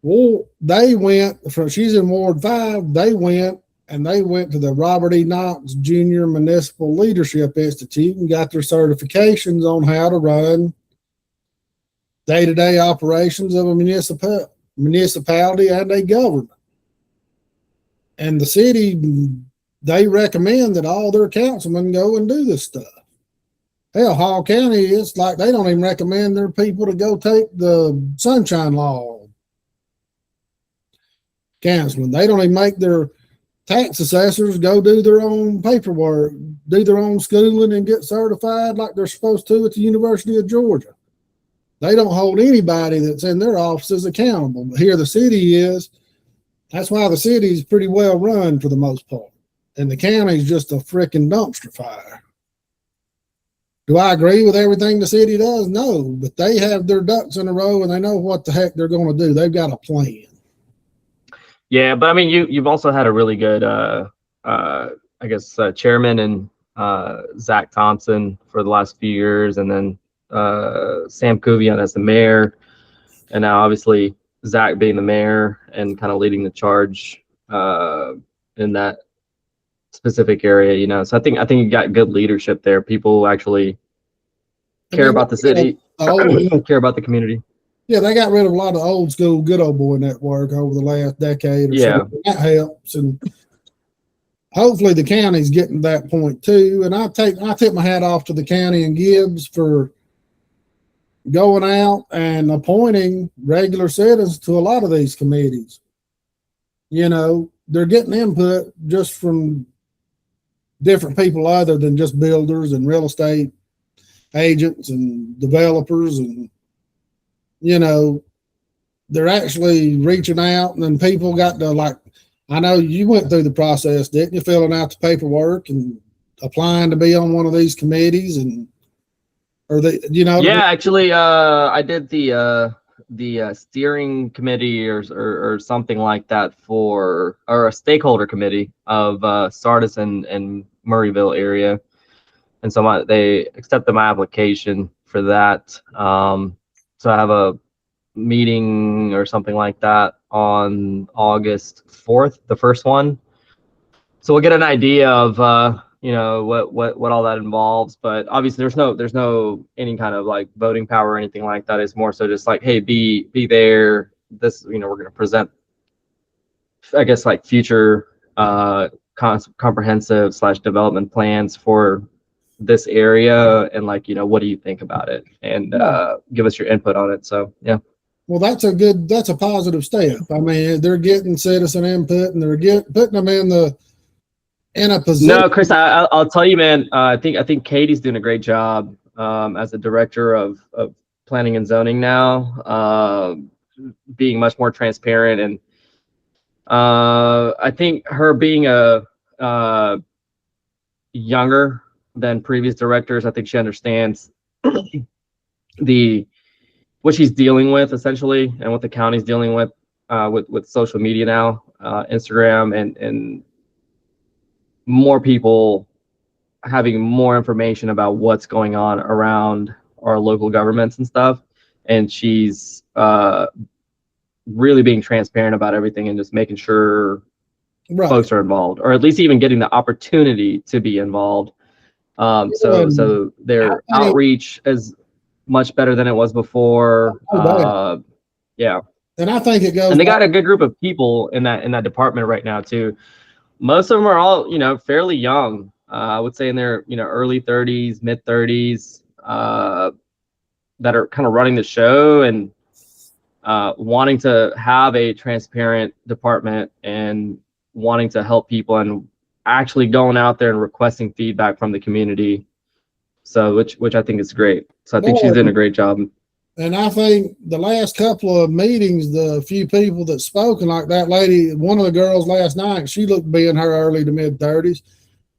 well, they went from, she's in Ward 5, they went to the Robert E. Knox Jr. Municipal Leadership Institute and got their certifications on how to run day-to-day operations of a municipality and a government. And the city, they recommend that all their councilmen go and do this stuff. Hell, Hall County, it's like they don't even recommend their people to go take the Sunshine Law. Councilmen, they don't even make their tax assessors go do their own paperwork, do their own schooling, and get certified like they're supposed to at the University of Georgia. They don't hold anybody that's in their offices accountable. But here the city is. That's why the city is pretty well run for the most part. And the county is just a freaking dumpster fire. Do I agree with everything the city does? No, but they have their ducks in a row and they know what the heck they're going to do. They've got a plan. Yeah, but I mean, you've also had a really good, chairman and Zach Thompson for the last few years, and then Sam Kuvian as the mayor, and now obviously Zach being the mayor and kind of leading the charge in that specific area, So I think you got good leadership there. People actually care about the city, care about the community. Yeah, they got rid of a lot of old school good old boy network over the last decade or so. That helps, and hopefully the county's getting to that point too. And I tip my hat off to the county and Gibbs for going out and appointing regular citizens to a lot of these committees. They're getting input just from different people other than just builders and real estate agents and developers, and they're actually reaching out, and then people got to, I know you went through the process, didn't you, filling out the paperwork and applying to be on one of these committees, Yeah, actually, I did the steering committee or something like that or a stakeholder committee of Sardis and Murrayville area, and so they accepted my application for that. So I have a meeting or something like that on August 4th, the first one. So we'll get an idea of what all that involves. But obviously there's no any kind of like voting power or anything like that. It's more so just like, hey, be there. This, we're going to present, I guess, like future comprehensive / development plans for this area, and what do you think about it, and give us your input on it. So yeah. Well, that's a positive step. I mean, they're getting citizen input and they're putting them in a position. No, Chris, I'll tell you, man. I think Katie's doing a great job as a director of planning and zoning now, being much more transparent, and I think her being a younger than previous directors, I think she understands what she's dealing with essentially, and what the county's dealing with social media now, Instagram, and more people having more information about what's going on around our local governments and stuff. And she's really being transparent about everything and just making sure folks are involved, or at least even getting the opportunity to be involved. So their outreach is much better than it was before. Yeah. And I think it goes. And they got a good group of people in that department right now too. Most of them are all, fairly young. I would say in their, early 30s, mid 30s, that are kind of running the show and wanting to have a transparent department and wanting to help people and actually going out there and requesting feedback from the community. So which I think is great. So I think she's doing a great job. And I think the last couple of meetings, the few people that spoken, like that lady, one of the girls last night, she looked to be in her early to mid 30s.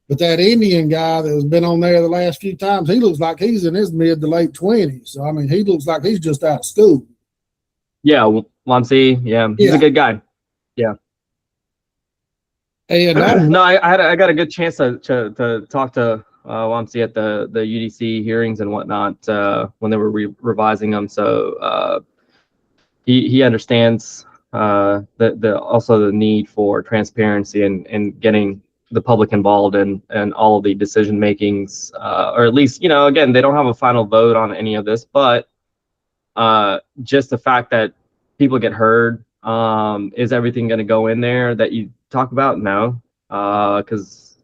But that Indian guy that has been on there the last few times, he looks like he's in his mid to late 20s. So, I mean, he looks like he's just out of school. Yeah, Wamsi. Yeah, he's a good guy. Yeah. And no, I got a good chance to talk to Wamsi at the UDC hearings and whatnot when they were revising them. So he understands the also the need for transparency and getting the public involved in all of the decision makings, or at least, again, they don't have a final vote on any of this, but just the fact that people get heard. Is everything going to go in there that you talk about? No, because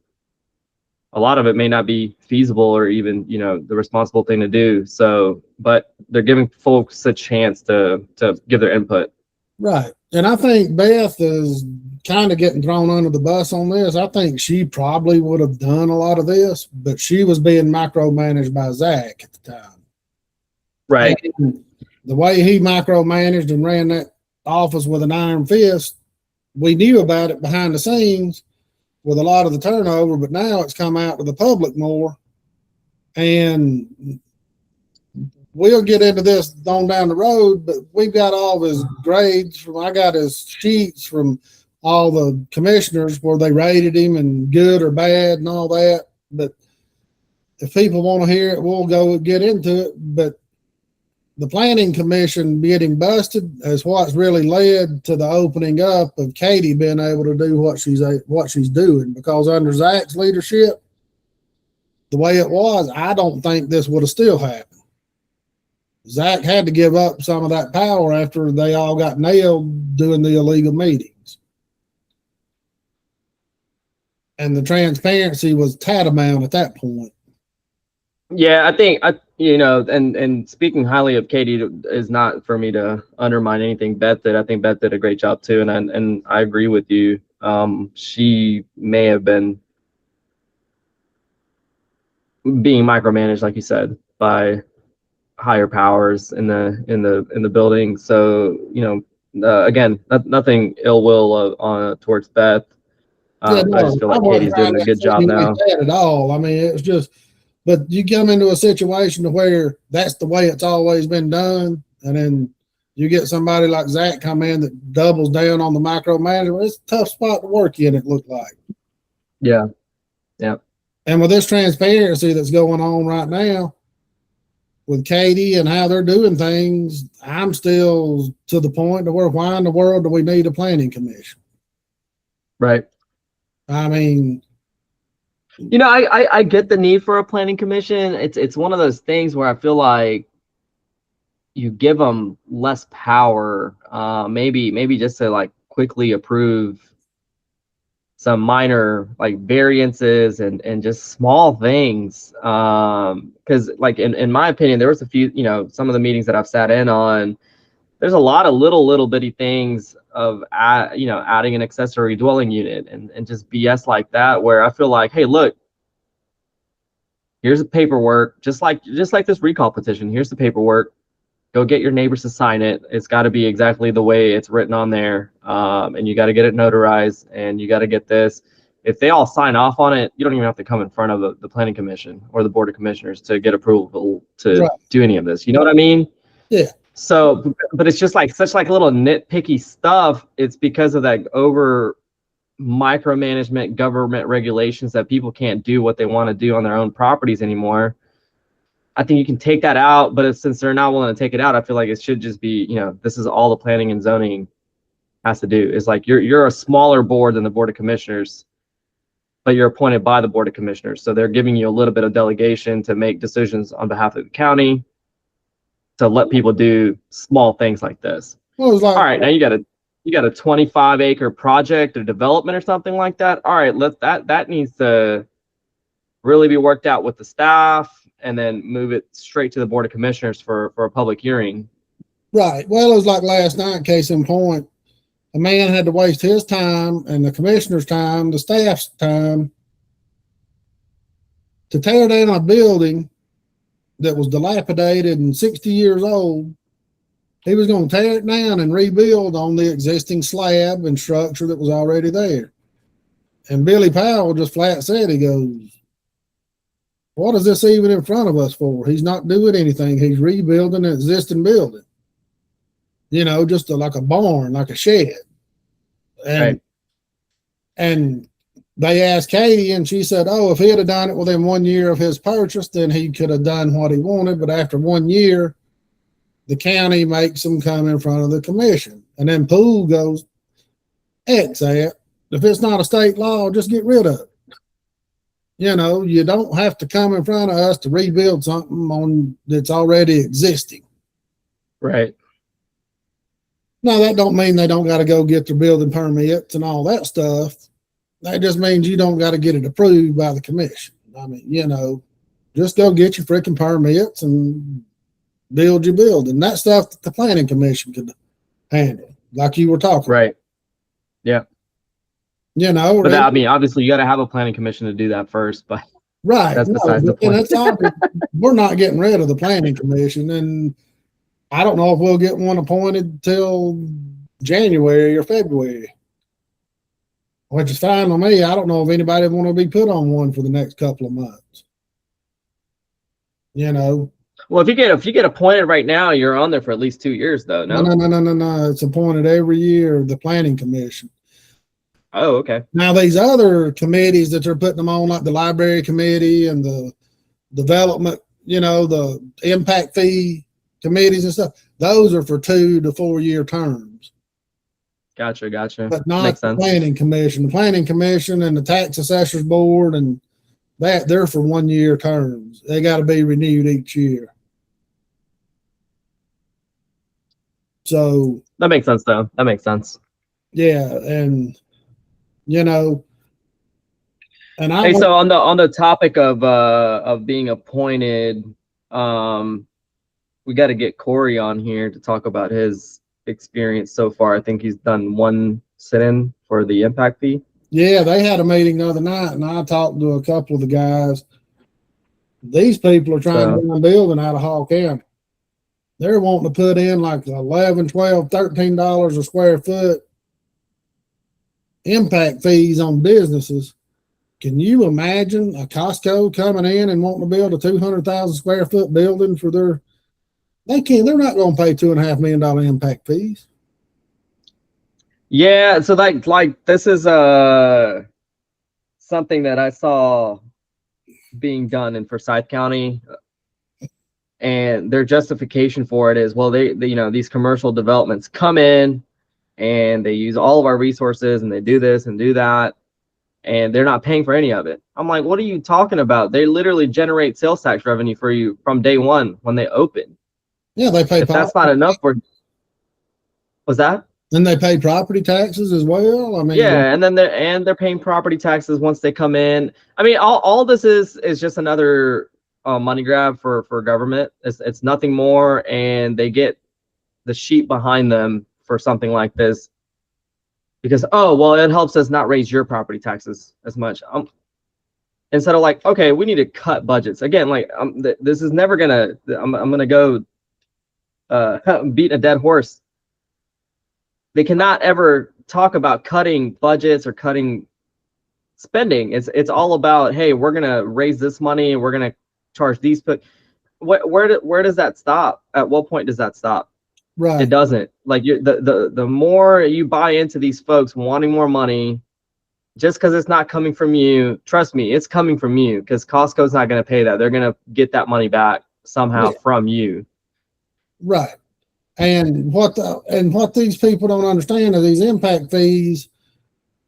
a lot of it may not be feasible or even, the responsible thing to do. So, but they're giving folks a chance to give their input. Right. And I think Beth is kind of getting thrown under the bus on this. I think she probably would have done a lot of this, but she was being micromanaged by Zach at the time. Right. And the way he micromanaged and ran that office with an iron fist, we knew about it behind the scenes with a lot of the turnover, but now it's come out to the public more. And we'll get into this on down the road, but we've got all his grades I got his sheets from all the commissioners where they rated him and good or bad and all that. But if people want to hear it, we'll go get into it. But the planning commission getting busted is what's really led to the opening up of Katie being able to do what she's doing, because under Zach's leadership, the way it was, I don't think this would have still happened. Zach had to give up some of that power after they all got nailed doing the illegal meetings. And the transparency was tantamount at that point. Yeah, I think and speaking highly of Katie is not for me to undermine anything Beth did. I think Beth did a great job too, and I agree with you. She may have been being micromanaged, like you said, by higher powers in the building. So again, nothing ill will towards Beth. I just feel like Katie's doing a good job now. At all. I mean, it's just. But you come into a situation to where that's the way it's always been done, and then you get somebody like Zach come in that doubles down on the micromanagement. It's a tough spot to work in, it looked like. Yeah. Yeah. And with this transparency that's going on right now with Katie and how they're doing things, I'm still to the point to where why in the world do we need a planning commission? Right. I mean, I get the need for a planning commission. It's one of those things where I feel like you give them less power, maybe just to like quickly approve some minor like variances and just small things. Because like in my opinion, there was a few, some of the meetings that I've sat in on, there's a lot of little bitty things of adding an accessory dwelling unit and just BS like that, where I feel like, hey, look, here's the paperwork, just like this recall petition. Here's the paperwork. Go get your neighbors to sign it. It's got to be exactly the way it's written on there, and you got to get it notarized, and you got to get this. If they all sign off on it, you don't even have to come in front of the planning commission or the board of commissioners to get approval to do any of this. You know what I mean? Yeah. So, but it's just like such like little nitpicky stuff. It's because of that over micromanagement government regulations that people can't do what they want to do on their own properties anymore. I think you can take that out, but since they're not willing to take it out, I feel like it should just be, this is all the planning and zoning has to do. Is like you're a smaller board than the board of commissioners, but you're appointed by the board of commissioners. So they're giving you a little bit of delegation to make decisions on behalf of the county, to let people do small things like this. Well, it was like, All right, now you got a 25 acre project or development or something like that. All right, that needs to really be worked out with the staff and then move it straight to the Board of Commissioners for a public hearing. right. Well, it was like last night, case in point, a man had to waste his time and the commissioner's time, the staff's time to tear down a building that was dilapidated and 60 years old. He was going to tear it down and rebuild on the existing slab and structure that was already there. And Billy Powell just flat said, he goes, what is this even in front of us for? He's not doing anything. He's rebuilding an existing building. You know, just like a barn, like a shed. And, Right. and they asked Katie, and she said, oh, if he'd have done it within 1 year of his purchase, then he could have done what he wanted. But after 1 year, the county makes him come in front of the commission. And then Poole goes, X that. If it's not a state law, just get rid of it. You know, you don't have to come in front of us to rebuild something that's already existing. Right. Now, that don't mean they don't got to go get their building permits and all that stuff. That just means you don't got to get it approved by the commission. I mean, you know, just go get your freaking permits and build your building. That stuff that the planning commission could handle, like you were talking. Right. Yeah. You know, but I mean, obviously, you got to have a planning commission to do that first. But right, that's besides the point. It's obvious, we're not getting rid of the planning commission, and I don't know if we'll get one appointed till January or February, which is fine with me. I don't know if anybody want to be put on one for the next couple of months. You know. Well, if you get appointed right now, you're on there for at least 2 years, though. No. No. It's appointed every year. The planning commission. Oh, okay. Now, these other committees that they're putting them on, like the library committee and the development, you know, the impact fee committees and stuff, those are for 2 to 4 year terms. Gotcha. But not the planning commission. The planning commission and the tax assessors board and that, they're for 1 year terms. They got to be renewed each year. So that makes sense, though. That makes sense. Yeah, and you know, and so on the topic of being appointed, we got to get Corey on here to talk about his experience so far. I think he's done one sit-in for the impact fee. Yeah, they had a meeting the other night, and I talked to a couple of the guys. These people are trying to build a building out of Hall County. They're wanting to put in like $11, $12, $13 a square foot impact fees on businesses. Can you imagine a Costco coming in and wanting to build a 200,000 square foot building for they're not going to pay $2.5 million impact fees. Yeah. So like this is something that I saw being done in Forsyth County, and their justification for it is, well, they you know, these commercial developments come in and they use all of our resources and they do this and do that, and they're not paying for any of it. I'm like, what are you talking about? They literally generate sales tax revenue for you from day one when they open. Yeah, they pay. If that's not enough for, was that? And they pay property taxes as well. I mean, yeah, and then they're paying property taxes once they come in. I mean, all this is just another money grab for government. It's nothing more, and they get the sheep behind them for something like this because, oh, well, it helps us not raise your property taxes as much. Instead of like, okay, we need to cut budgets again. Like, this is never gonna. I'm gonna go beat a dead horse. They cannot ever talk about cutting budgets or cutting spending. It's all about, hey, we're gonna raise this money and we're gonna charge these. But where does that stop? At what point does that stop? Right. It doesn't. Like the more you buy into these folks wanting more money, just because it's not coming from you, trust me, it's coming from you, because Costco's not going to pay that. They're going to get that money back somehow from you. Right. And what these people don't understand is these impact fees,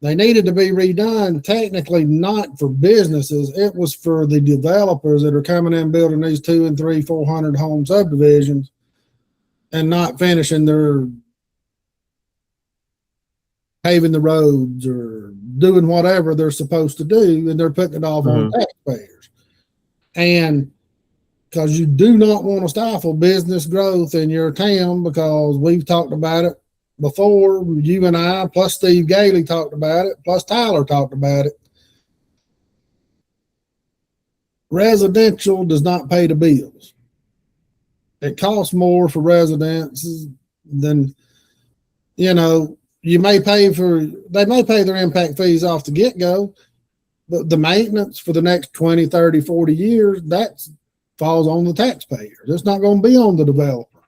they needed to be redone, technically not for businesses. It was for the developers that are coming in building these 200 and 300, 400 home subdivisions and not finishing their paving the roads or doing whatever they're supposed to do, and they're putting it off on taxpayers. And because you do not want to stifle business growth in your town, because we've talked about it before, you and I, plus Steve Gailey talked about it, plus Tyler talked about it. Residential does not pay the bills. It costs more for residents than, you know, they may pay their impact fees off the get-go, but the maintenance for the next 20, 30, 40 years, that falls on the taxpayer. It's not going to be on the developer.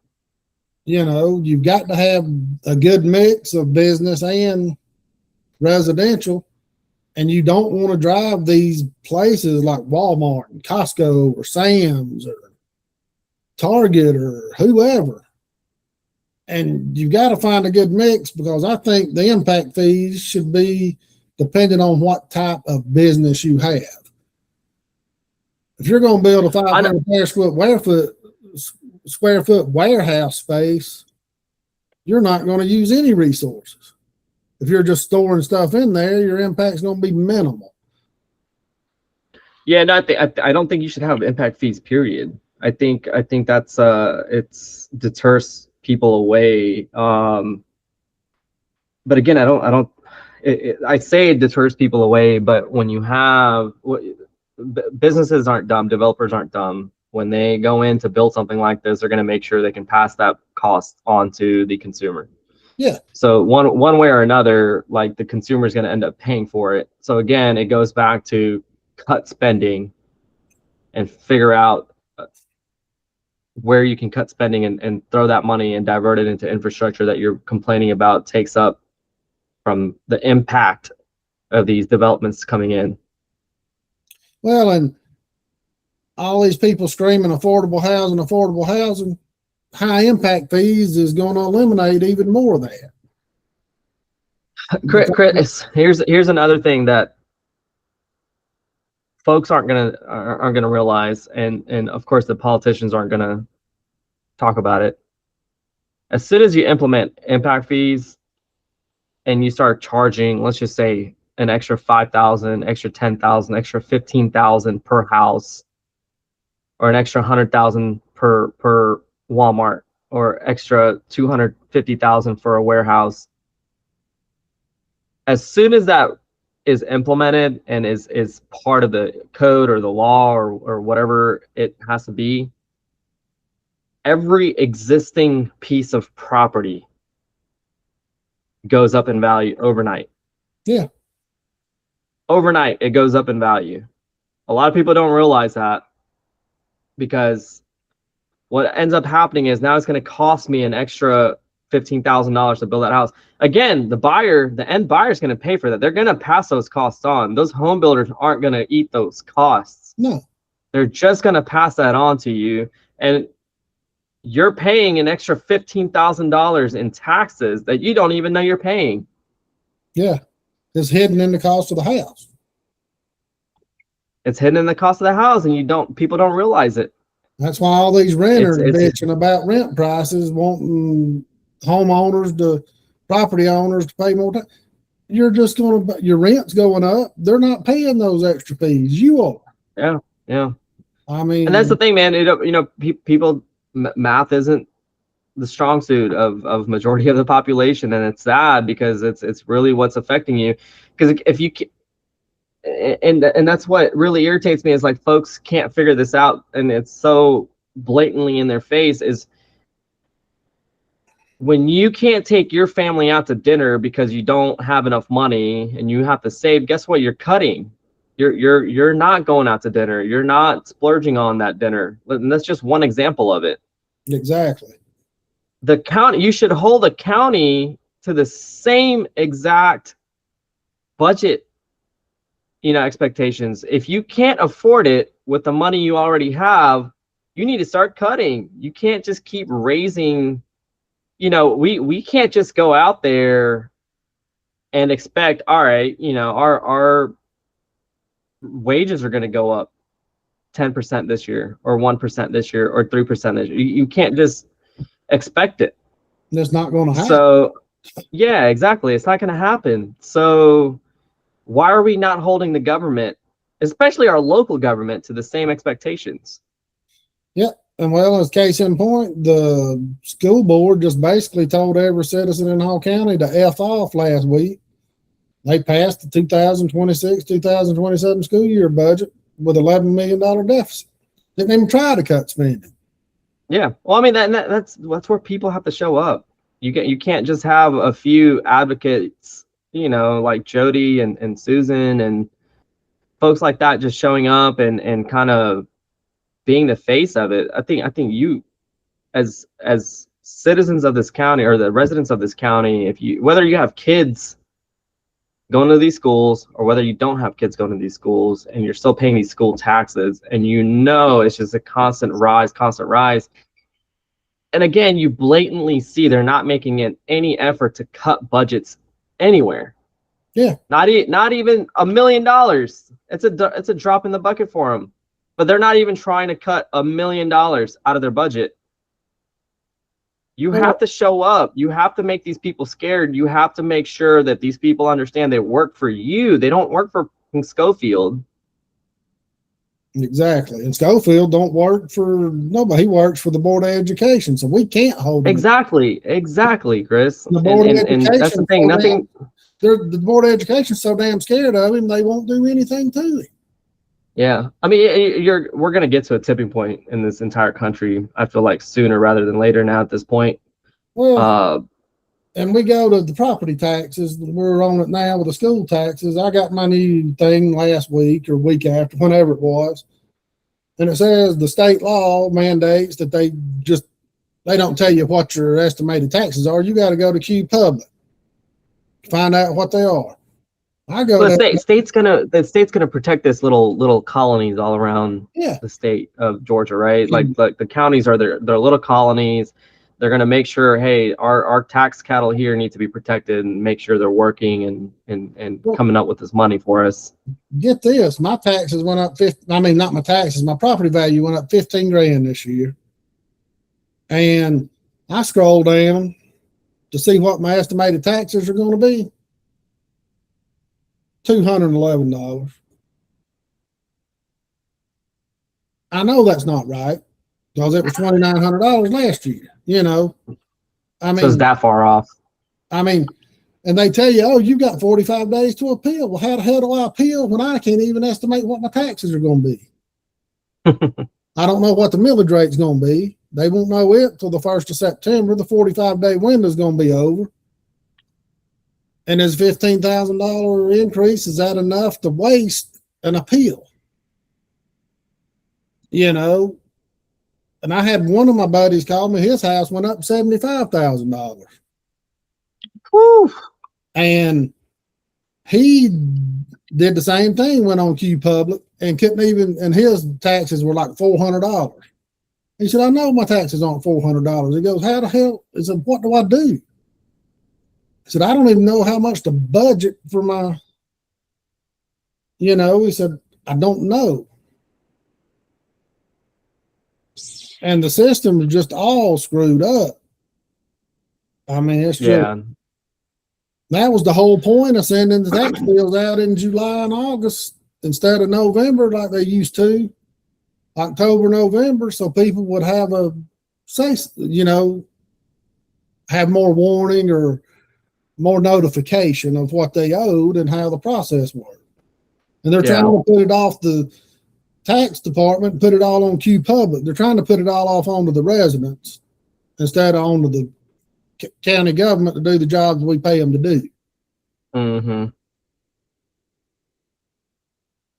You know, you've got to have a good mix of business and residential, and you don't want to drive these places like Walmart and Costco or Sam's or Target or whoever. And you've got to find a good mix, because I think the impact fees should be depending on what type of business you have. If you're going to build a 500 square foot warehouse space, you're not going to use any resources. If you're just storing stuff in there, your impact's going to be minimal. Yeah, no, I don't think you should have impact fees, period. I think that's it's deters people away. But again, I say it deters people away, but when you have, businesses aren't dumb, developers aren't dumb. When they go in to build something like this, they're going to make sure they can pass that cost on to the consumer. Yeah. So one way or another, like, the consumer is going to end up paying for it. So again, it goes back to cut spending and figure out where you can cut spending and throw that money and divert it into infrastructure that you're complaining about takes up from the impact of these developments coming in. Well, and all these people screaming affordable housing, high impact fees is going to eliminate even more of that. Chris, here's another thing that folks aren't gonna realize, and of course the politicians aren't gonna talk about it. As soon as you implement impact fees and you start charging, let's just say, an extra 5,000, extra 10,000, extra 15,000 per house, or an extra 100,000 per Walmart, or extra 250,000 for a warehouse. As soon as that is implemented and is part of the code or the law or whatever it has to be, every existing piece of property goes up in value overnight. Yeah. Overnight, it goes up in value. A lot of people don't realize that, because what ends up happening is now it's going to cost me an extra $15,000 to build that house. Again, the end buyer is going to pay for that. They're going to pass those costs on. Those home builders aren't going to eat those costs. No. They're just going to pass that on to you. And you're paying an extra $15,000 in taxes that you don't even know you're paying. Yeah. It's hidden in the cost of the house. It's hidden in the cost of the house, and people don't realize it. That's why all these renters are bitching about rent prices, wanting property owners to pay more. Your rent's going up. They're not paying those extra fees. You are. Yeah. I mean, and that's the thing, man. People, math isn't the strong suit of majority of the population, and it's sad, because it's really what's affecting you. Because if you and that's what really irritates me, is like folks can't figure this out, and it's so blatantly in their face, is when you can't take your family out to dinner because you don't have enough money and you have to save. Guess what? You're cutting. You're not going out to dinner. You're not splurging on that dinner. And that's just one example of it. Exactly. The county, you should hold the county to the same exact budget, expectations. If you can't afford it with the money you already have, you need to start cutting. You can't just keep raising. We can't just go out there and expect, all right, our wages are going to go up 10% this year, or 1% this year, or 3% this year. You can't just expect it. That's not going to happen. So Yeah, exactly. It's not going to happen. So why are we not holding the government, especially our local government, to the same expectations? Yeah. And well, as case in point, the school board just basically told every citizen in Hall County to F off last week. They passed the 2026, 2027 school year budget with $11 million deficit. Didn't even try to cut spending. Yeah. Well, I mean, that's where people have to show up. You can't just have a few advocates, like Jody and Susan and folks like that just showing up and kind of being the face of it. I think you, as citizens of this county or the residents of this county, whether you have kids going to these schools or whether you don't have kids going to these schools and you're still paying these school taxes and it's just a constant rise. And again, you blatantly see they're not making any effort to cut budgets anywhere. Yeah. Not even $1 million. It's a drop in the bucket for them. But they're not even trying to cut $1 million out of their budget. You have to show up. You have to make these people scared. You have to make sure that these people understand they work for you. They don't work for Schofield. Exactly. And Schofield don't work for nobody. He works for the Board of Education. So we can't hold him. Exactly, Chris. The Board of Education, and that's the thing. The Board of Education's so damn scared of him, they won't do anything to him. Yeah. I mean, we're going to get to a tipping point in this entire country, I feel like, sooner rather than later now at this point. Well, and we go to the property taxes. We're on it now with the school taxes. I got my new thing last week or week after, whenever it was. And it says the state law mandates that they don't tell you what your estimated taxes are. You got to go to Q Public to find out what they are. The state's gonna protect this little colonies all around the state of Georgia, right? Mm-hmm. Like the counties are their little colonies. They're gonna make sure, hey, our tax cattle here need to be protected and make sure they're working and coming up with this money for us. Get this, my taxes went up not my taxes, my property value went up 15 grand this year. And I scrolled down to see what my estimated taxes are going to be. $211. I know that's not right because it was $2,900 last year. I mean, so it's that far off. I mean, and they tell you, oh, you've got 45 days to appeal. Well, how the hell do I appeal when I can't even estimate what my taxes are going to be? I don't know what the millage rate's going to be. They won't know it till the 1st of September. The 45-day window is going to be over. And this $15,000 increase, is that enough to waste an appeal? And I had one of my buddies call me, his house went up $75,000. Whew. And he did the same thing, went on Q Public and and his taxes were like $400. He said, I know my taxes aren't $400. He goes, how the hell? He said, what do I do? He said, I don't even know how much to budget for my, he said, I don't know. And the system is just all screwed up. I mean, it's just, that was the whole point of sending the tax bills out in July and August instead of November like they used to, October, November, so people would have have more warning or more notification of what they owed and how the process worked. And they're trying to put it off the tax department and put it all on Q Public. They're trying to put it all off onto the residents instead of onto the county government to do the jobs we pay them to do. Mm-hmm.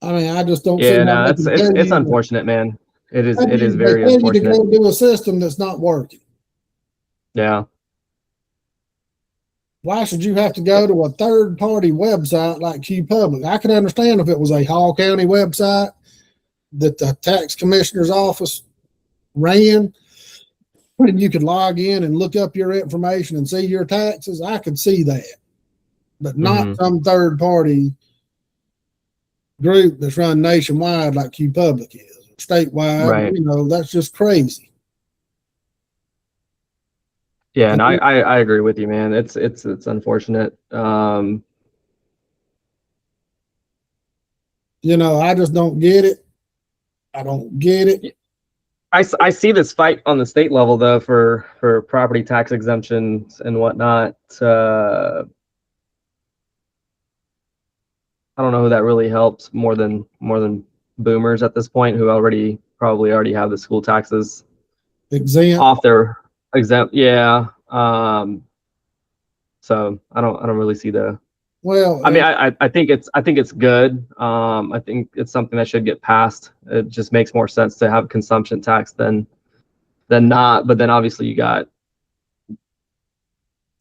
I mean, I just don't see. Yeah, no, it's unfortunate, man. It is very unfortunate. You to go do a system that's not working. Yeah. Why should you have to go to a third-party website like Q Public? I can understand if it was a Hall County website that the tax commissioner's office ran, and you could log in and look up your information and see your taxes. I could see that, but not some third-party group that's run nationwide like Q Public is, or statewide. Right. That's just crazy. Yeah, and I agree with you, man. It's unfortunate. You know, I just don't get it. I don't get it. I see this fight on the state level though for property tax exemptions and whatnot. I don't know who that really helps more than boomers at this point who probably already have the school taxes Exempt. off their exempt. Yeah. So I don't really see the. Well, I mean, I think it's good. I think it's something that should get passed. It just makes more sense to have consumption tax than not. But then obviously you got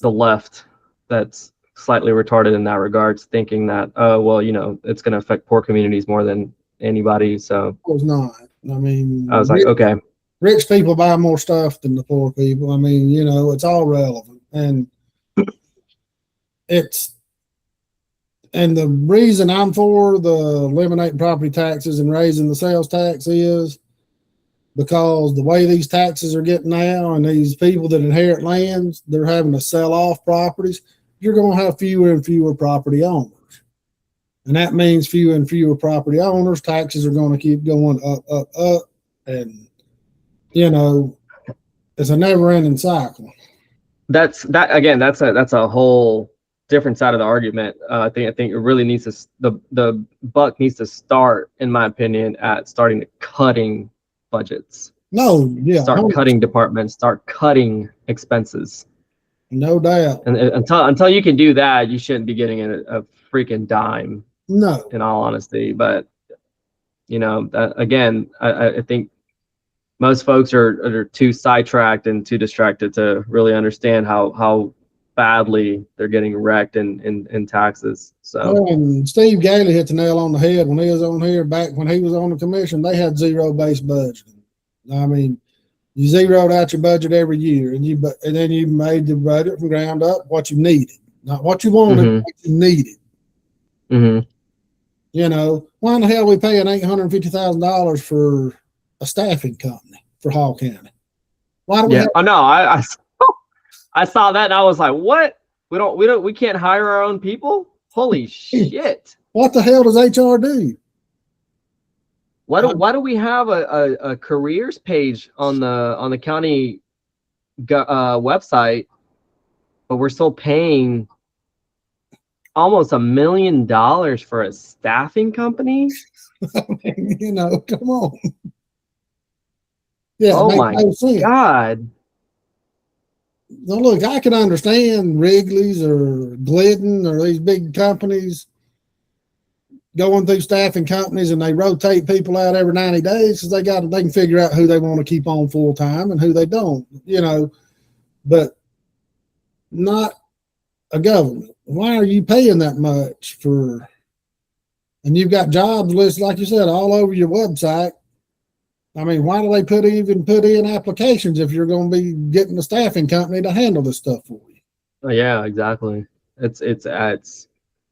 the left that's slightly retarded in that regards, thinking that, oh, well, you know, it's going to affect poor communities more than anybody. So it was not. I mean, I was like, okay. Rich people buy more stuff than the poor people. I mean, you know, it's all relevant. And the reason I'm for the eliminating property taxes and raising the sales tax is because the way these taxes are getting now and these people that inherit lands, they're having to sell off properties. You're going to have fewer and fewer property owners. And that means fewer and fewer property owners. Taxes are going to keep going up. And, you know, it's a never ending cycle. That's a whole different side of the argument. I think it really needs to, the buck needs to start, in my opinion, at starting to cutting budgets. No, yeah. Start cutting departments, start cutting expenses. No doubt. And until you can do that, you shouldn't be getting a freaking dime. No. In all honesty, but you know, again, I think most folks are too sidetracked and too distracted to really understand how badly they're getting wrecked in taxes. So and Steve Gailey hit the nail on the head when he was on here. Back when he was on the commission, they had zero-based budgeting. I mean, you zeroed out your budget every year, and then you made the budget from ground up what you needed, not what you wanted, what you needed. Mm-hmm. You know, why in the hell are we paying $850,000 for a staffing company for Hall County? Why do we? Oh no, I saw that and I was like, what? We can't hire our own people? Holy shit! What the hell does HR do? Why do we have a careers page on the county website, but we're still paying almost $1 million for a staffing company? I mean, you know, come on. Yeah. Oh my God. Now look, I can understand Wrigley's or Glidden or these big companies going through staffing companies and they rotate people out every 90 days because they can figure out who they want to keep on full time and who they don't, you know, but not a government. Why are you paying that much for? And you've got jobs listed, like you said, all over your website. I mean, why do they even put in applications if you're going to be getting a staffing company to handle this stuff for you? Oh, yeah, exactly. It's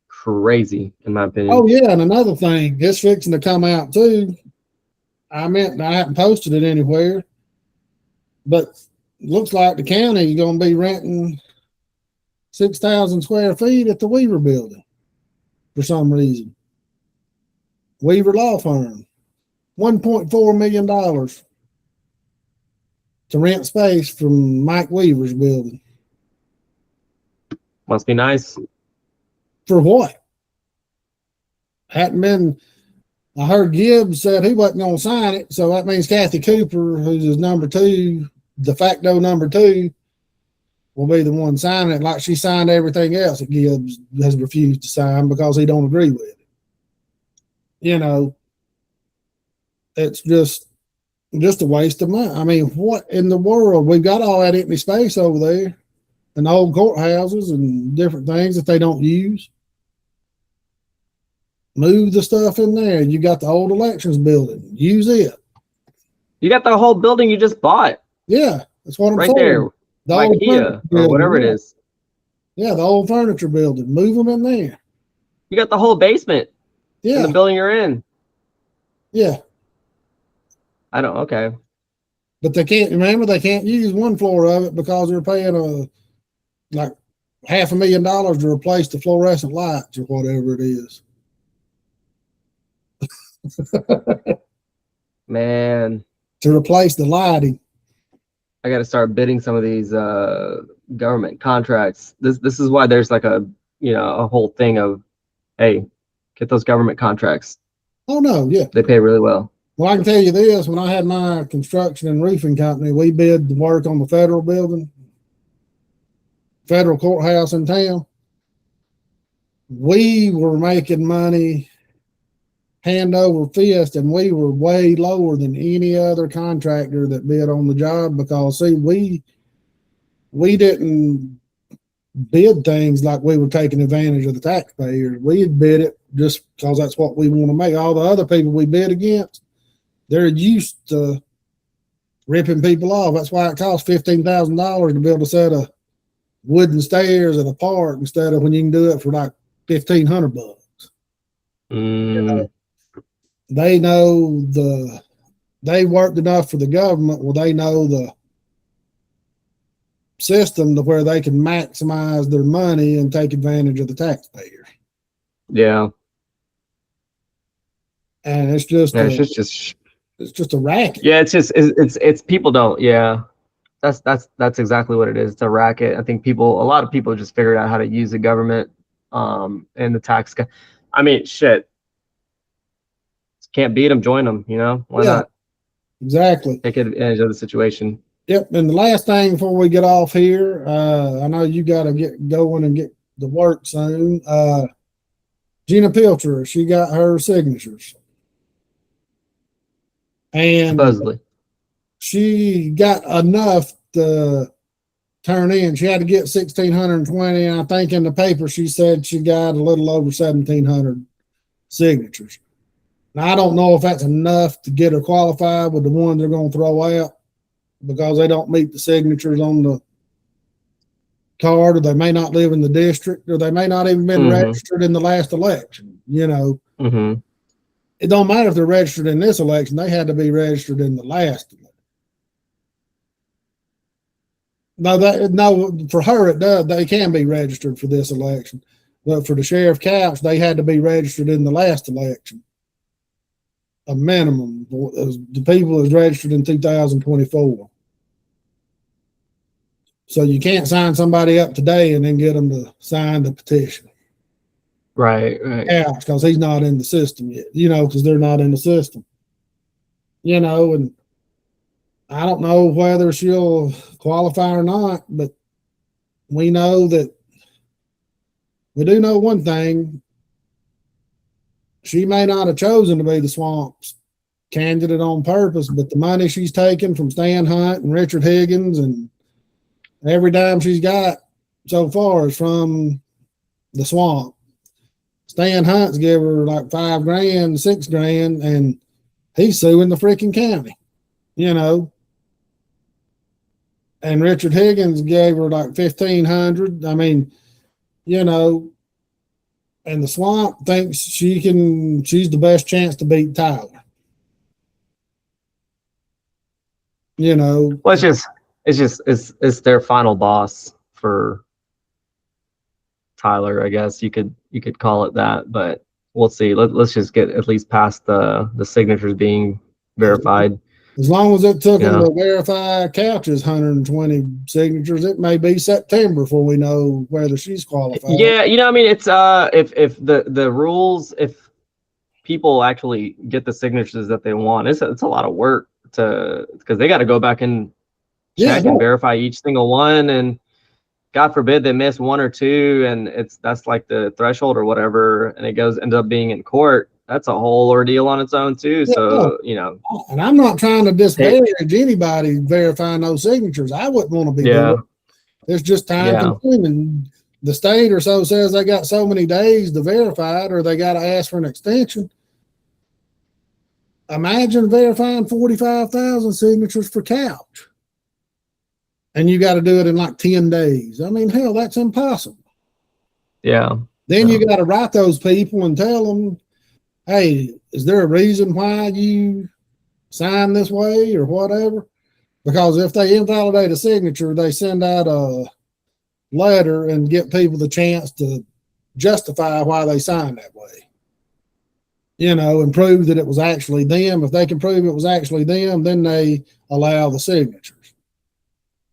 crazy in my opinion. Oh yeah, and another thing, it's fixing to come out too. I haven't posted it anywhere, but looks like the county is going to be renting 6,000 square feet at the Weaver building for some reason. Weaver Law Firm, $1.4 million to rent space from Mike Weaver's building. Must be nice. For what? Hadn't been. I heard Gibbs said he wasn't going to sign it, so that means Kathy Cooper, who's his number two, de facto number two, will be the one signing it. Like she signed everything else that Gibbs has refused to sign because he don't agree with it. You know, it's just a waste of money. I mean, what in the world? We've got all that empty space over there, and old courthouses and different things that they don't use. Move the stuff in there. You got the old elections building. Use it. You got the whole building you just bought. Yeah, that's what I'm saying. Right there, the IKEA or whatever it is. Yeah, the old furniture building. Move them in there. You got the whole basement. Yeah, in the building you're in. Yeah. Okay. But they can't use one floor of it because they're paying like $500,000 to replace the fluorescent lights or whatever it is. Man, to replace the lighting. I got to start bidding some of these government contracts. This is why there's like a whole thing of, hey, get those government contracts. Oh no, yeah, they pay really well. Well, I can tell you this: when I had my construction and roofing company, we bid the work on the federal building, federal courthouse in town. We were making money hand over fist, and we were way lower than any other contractor that bid on the job because, see, we didn't bid things like we were taking advantage of the taxpayers. We had bid it just because that's what we want to make. All the other people we bid against, they're used to ripping people off. That's why it costs $15,000 to build a set of wooden stairs at a park instead of when you can do it for like $1,500. You know, they know they worked enough for the government where they know the system to where they can maximize their money and take advantage of the taxpayer. Yeah. And it's just it's just a racket. Yeah, it's people don't. Yeah, that's exactly what it is. It's a racket. I think a lot of people just figured out how to use the government and the tax. I mean, shit. Can't beat them, join them. Why not? Exactly. Take advantage of the situation. Yep. And the last thing before we get off here, I know you got to get going and get to work soon. Gina Pilcher, she got her signatures. And supposedly she got enough to turn in. She had to get 1,620. And I think in the paper she said she got a little over 1,700 signatures. Now, I don't know if that's enough to get her qualified with the ones they're going to throw out because they don't meet the signatures on the card, or they may not live in the district, or they may not even been registered in the last election. It don't matter if they're registered in this election. They had to be registered in the last election. No, for her it does. They can be registered for this election, but for the sheriff couch, they had to be registered in the last election. A minimum. The people is registered in 2024. So you can't sign somebody up today and then get them to sign the petition. Right. Yeah, because he's not in the system yet, because they're not in the system. And I don't know whether she'll qualify or not, but we do know one thing. She may not have chosen to be the Swamp's candidate on purpose, but the money she's taken from Stan Hunt and Richard Higgins and every dime she's got so far is from the Swamp. Stan Hunt's give her like $5,000, $6,000, and he's suing the freaking county, And Richard Higgins gave her like $1,500. I mean, and the Swamp thinks she's the best chance to beat Tyler. Well, it's their final boss for Tyler, I guess you could call it that, but we'll see. Let's just get at least past the signatures being verified. As long as it took them to verify Couch's 120 signatures, it may be September before we know whether she's qualified. Yeah, I mean, it's if the rules, if people actually get the signatures that they want, it's a lot of work because they got to go back and check and verify each single one, and God forbid they miss one or two, and that's like the threshold or whatever, and it ends up being in court. That's a whole ordeal on its own too. So, and I'm not trying to disparage anybody verifying those signatures. I wouldn't want to be doing it. It's just time consuming. The state or so says they got so many days to verify it, or they got to ask for an extension. Imagine verifying 45,000 signatures for Couch. And you got to do it in like 10 days. I mean, hell, that's impossible. Yeah. Then you got to write those people and tell them, hey, is there a reason why you signed this way or whatever? Because if they invalidate a signature, they send out a letter and get people the chance to justify why they signed that way. And prove that it was actually them. If they can prove it was actually them, then they allow the signatures.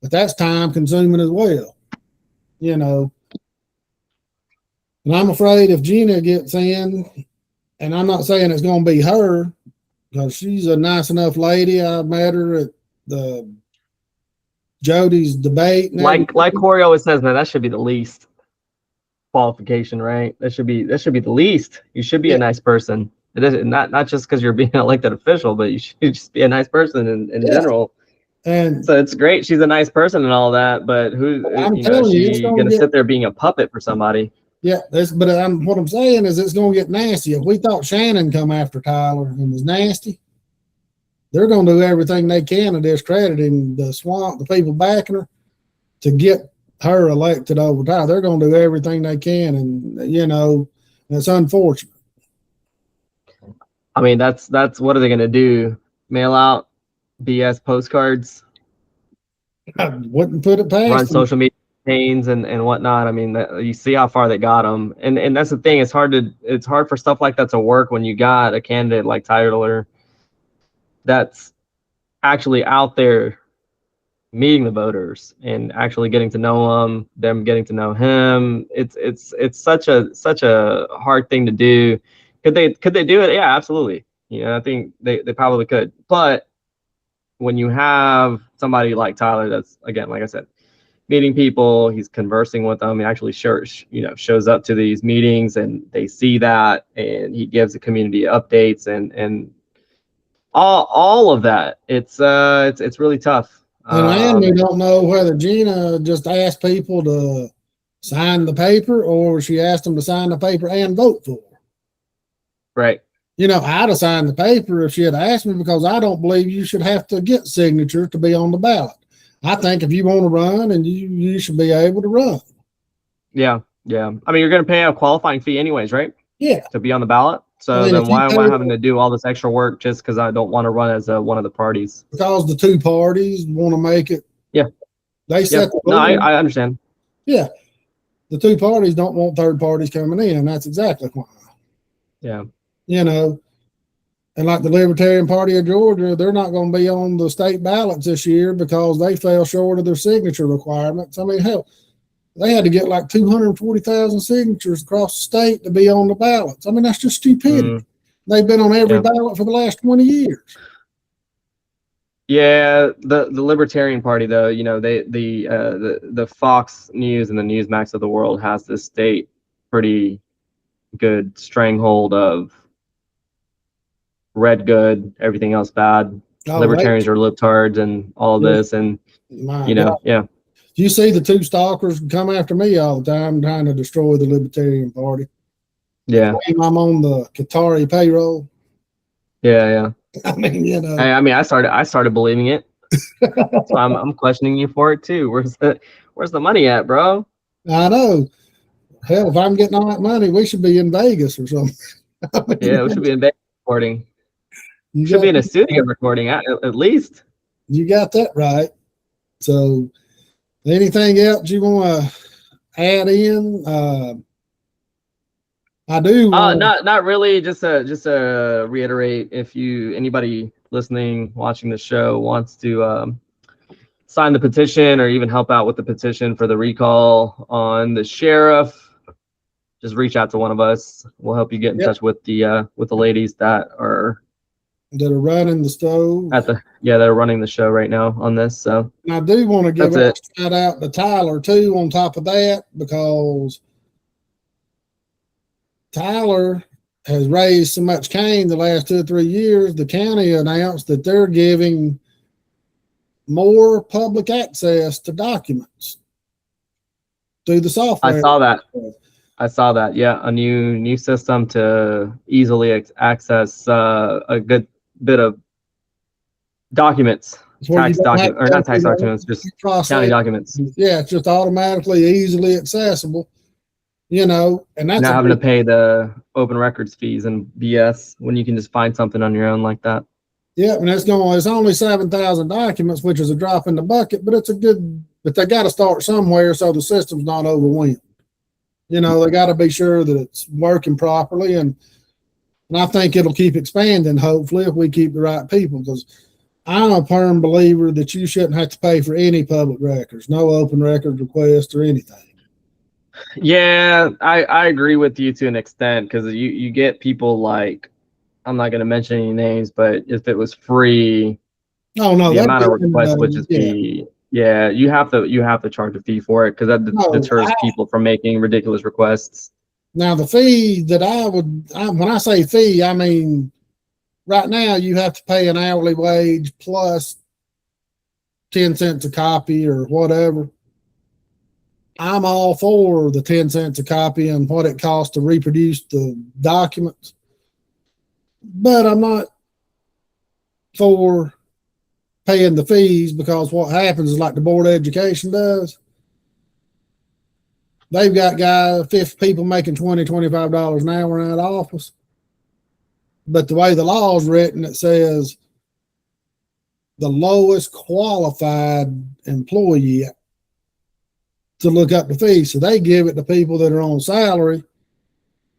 But that's time consuming as well. And I'm afraid if Gina gets in, and I'm not saying it's going to be her, because she's a nice enough lady. I met her at the Jody's debate. Like Corey always says, man, that should be the least qualification, right? That should be the least. You should be a nice person. It isn't not just because you're being an elected official, but you should just be a nice person in general. And so it's great she's a nice person and all that, but is she gonna sit there being a puppet for somebody? Yeah, what I'm saying is it's gonna get nasty. If we thought Shannon come after Tyler and was nasty, they're gonna do everything they can to discrediting the swamp, the people backing her, to get her elected over Tyler. They're gonna do everything they can, and it's unfortunate. I mean, that's what are they gonna do? Mail out BS postcards? I wouldn't put it past run them. Social media campaigns and whatnot. I mean, you see how far they got them, and that's the thing. It's hard for stuff like that to work when you got a candidate like Tyler that's actually out there meeting the voters and actually getting to know them getting to know him. It's such a hard thing to do. Could they do it? Yeah, absolutely. I think they probably could. But when you have somebody like Tyler, that's, again, like I said, meeting people, he's conversing with them, he actually shows up to these meetings and they see that, and he gives the community updates and all of that. It's really tough. And we don't know whether Gina just asked people to sign the paper or she asked them to sign the paper and vote for her. Right. I'd have signed the paper if she had asked me, because I don't believe you should have to get signatures to be on the ballot. I think if you want to run, and you should be able to run. Yeah. I mean, you're going to pay a qualifying fee anyways, right? Yeah. To be on the ballot. So then why am I having to do all this extra work just because I don't want to run as one of the parties? Because the two parties want to make it. Yeah. They set the No, I understand. Yeah. The two parties don't want third parties coming in. That's exactly why. Yeah. And like the Libertarian Party of Georgia, they're not going to be on the state ballots this year because they fell short of their signature requirements. I mean, hell, they had to get like 240,000 signatures across the state to be on the ballots. I mean, that's just stupidity. They've been on every ballot for the last 20 years. Yeah, the Libertarian Party, though, the Fox News and the Newsmax of the world has this state pretty good stranglehold of red good, everything else bad. Libertarians are libtards and all of this, and yeah. You see the two stalkers come after me all the time trying to destroy the Libertarian Party. Yeah. I'm on the Qatari payroll. Yeah. I mean, I started believing it. So I'm questioning you for it too. Where's the money at, bro? I know. Hell, if I'm getting all that money, we should be in Vegas or something. Yeah, we should be in Vegas recording. You should be in a studio recording at least. You got that right. So, anything else you want to add in? I do. Not really. Just to reiterate, if anybody listening, watching the show wants to sign the petition or even help out with the petition for the recall on the sheriff, just reach out to one of us. We'll help you get in touch with the ladies that are running the stove they're running the show right now on this. So, and I do want to give a shout out to Tyler too on top of that, because Tyler has raised so much cane the last 2 or 3 years. The county announced that they're giving more public access to documents through the software. I saw that. Yeah, a new system to easily access a good bit of documents, not tax documents, just county documents. Yeah, it's just automatically, easily accessible. And that's not having to pay the open records fees and BS when you can just find something on your own like that. Yeah, and it's only 7,000 documents, which is a drop in the bucket, but but they got to start somewhere so the system's not overwhelmed. They got to be sure that it's working properly, and I think it'll keep expanding, hopefully, if we keep the right people, because I'm a firm believer that you shouldn't have to pay for any public records, no open record request or anything. Yeah, I agree with you to an extent, because you get people like, I'm not going to mention any names, but if it was free, Oh no, the amount of requests would just be, yeah, you have to charge a fee for it, because that deters people from making ridiculous requests. Now the fee that when I say fee, I mean right now you have to pay an hourly wage plus 10 cents a copy or whatever. I'm all for the 10 cents a copy and what it costs to reproduce the documents, but I'm not for paying the fees, because what happens is like the Board of Education does. They've got 50 people making $20, $25 an hour in that office. But the way the law is written, it says the lowest qualified employee to look up the fee. So they give it to people that are on salary,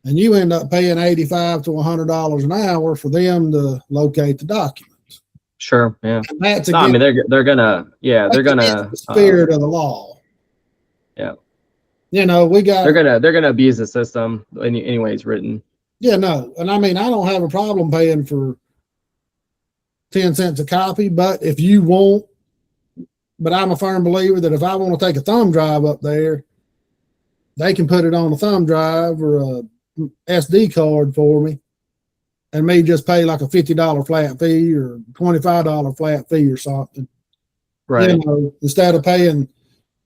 and you end up paying $85 to $100 an hour for them to locate the documents. Sure, yeah. And that's I mean, they're gonna the spirit of the law. Yeah. They're gonna abuse the system any way it's written. Yeah, no. And I mean, I don't have a problem paying for 10 cents a copy, but I'm a firm believer that if I want to take a thumb drive up there, they can put it on a thumb drive or a SD card for me, and me just pay like a $50 flat fee or $25 flat fee or something. Right. Instead of paying,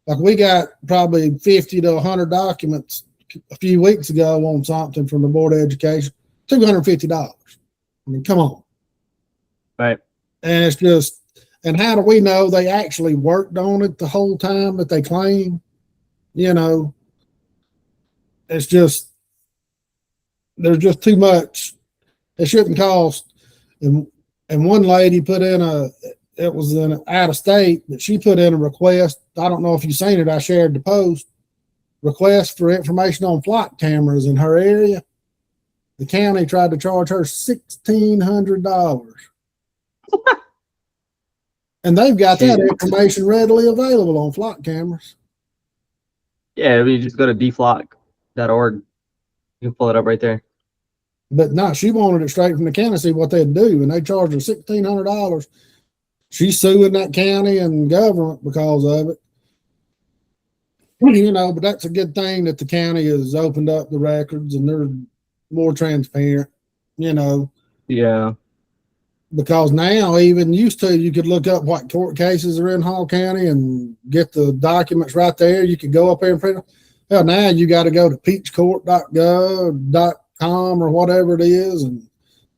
like we got probably 50 to 100 documents a few weeks ago on something from the Board of Education, $250. I mean, come on. Right. And it's just, and how do we know they actually worked on it the whole time that they claim? It's just, there's just too much. It shouldn't cost. And one lady put in it was out of state, but she put in a request. I don't know if you've seen it. I shared the post. Request for information on flight cameras in her area. The county tried to charge her $1,600. And they've got that information readily available on flight cameras. Yeah, you just go to dflock.org. You can pull it up right there. But no, she wanted it straight from the county to see what they'd do, and they charged her $1,600. She's suing that county and government because of it. But that's a good thing that the county has opened up the records and they're more transparent, Yeah. Because now, even used to, you could look up what court cases are in Hall County and get the documents right there. You could go up there and print them. Hell, now you got to go to peachcourt.gov.com or whatever it is and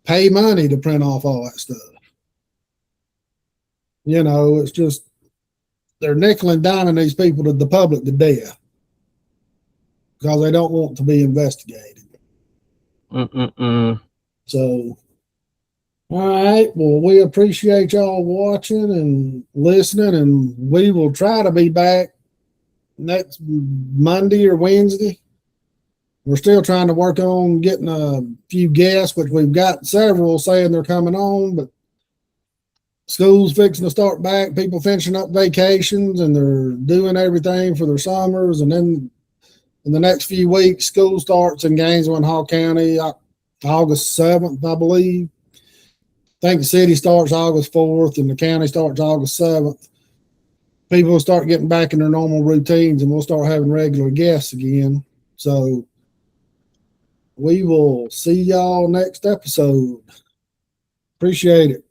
pay money to print off all that stuff. It's just, they're nickel and diming these people to the public to death because they don't want to be investigated. So, all right. Well, we appreciate y'all watching and listening, and we will try to be back next Monday or Wednesday. We're still trying to work on getting a few guests, which we've got several saying they're coming on, but school's fixing to start back, people finishing up vacations, and they're doing everything for their summers. And then in the next few weeks, school starts in Gainesville and Hall County, August 7th, I believe. I think the city starts August 4th and the county starts August 7th. People will start getting back in their normal routines and we'll start having regular guests again. So we will see y'all next episode. Appreciate it.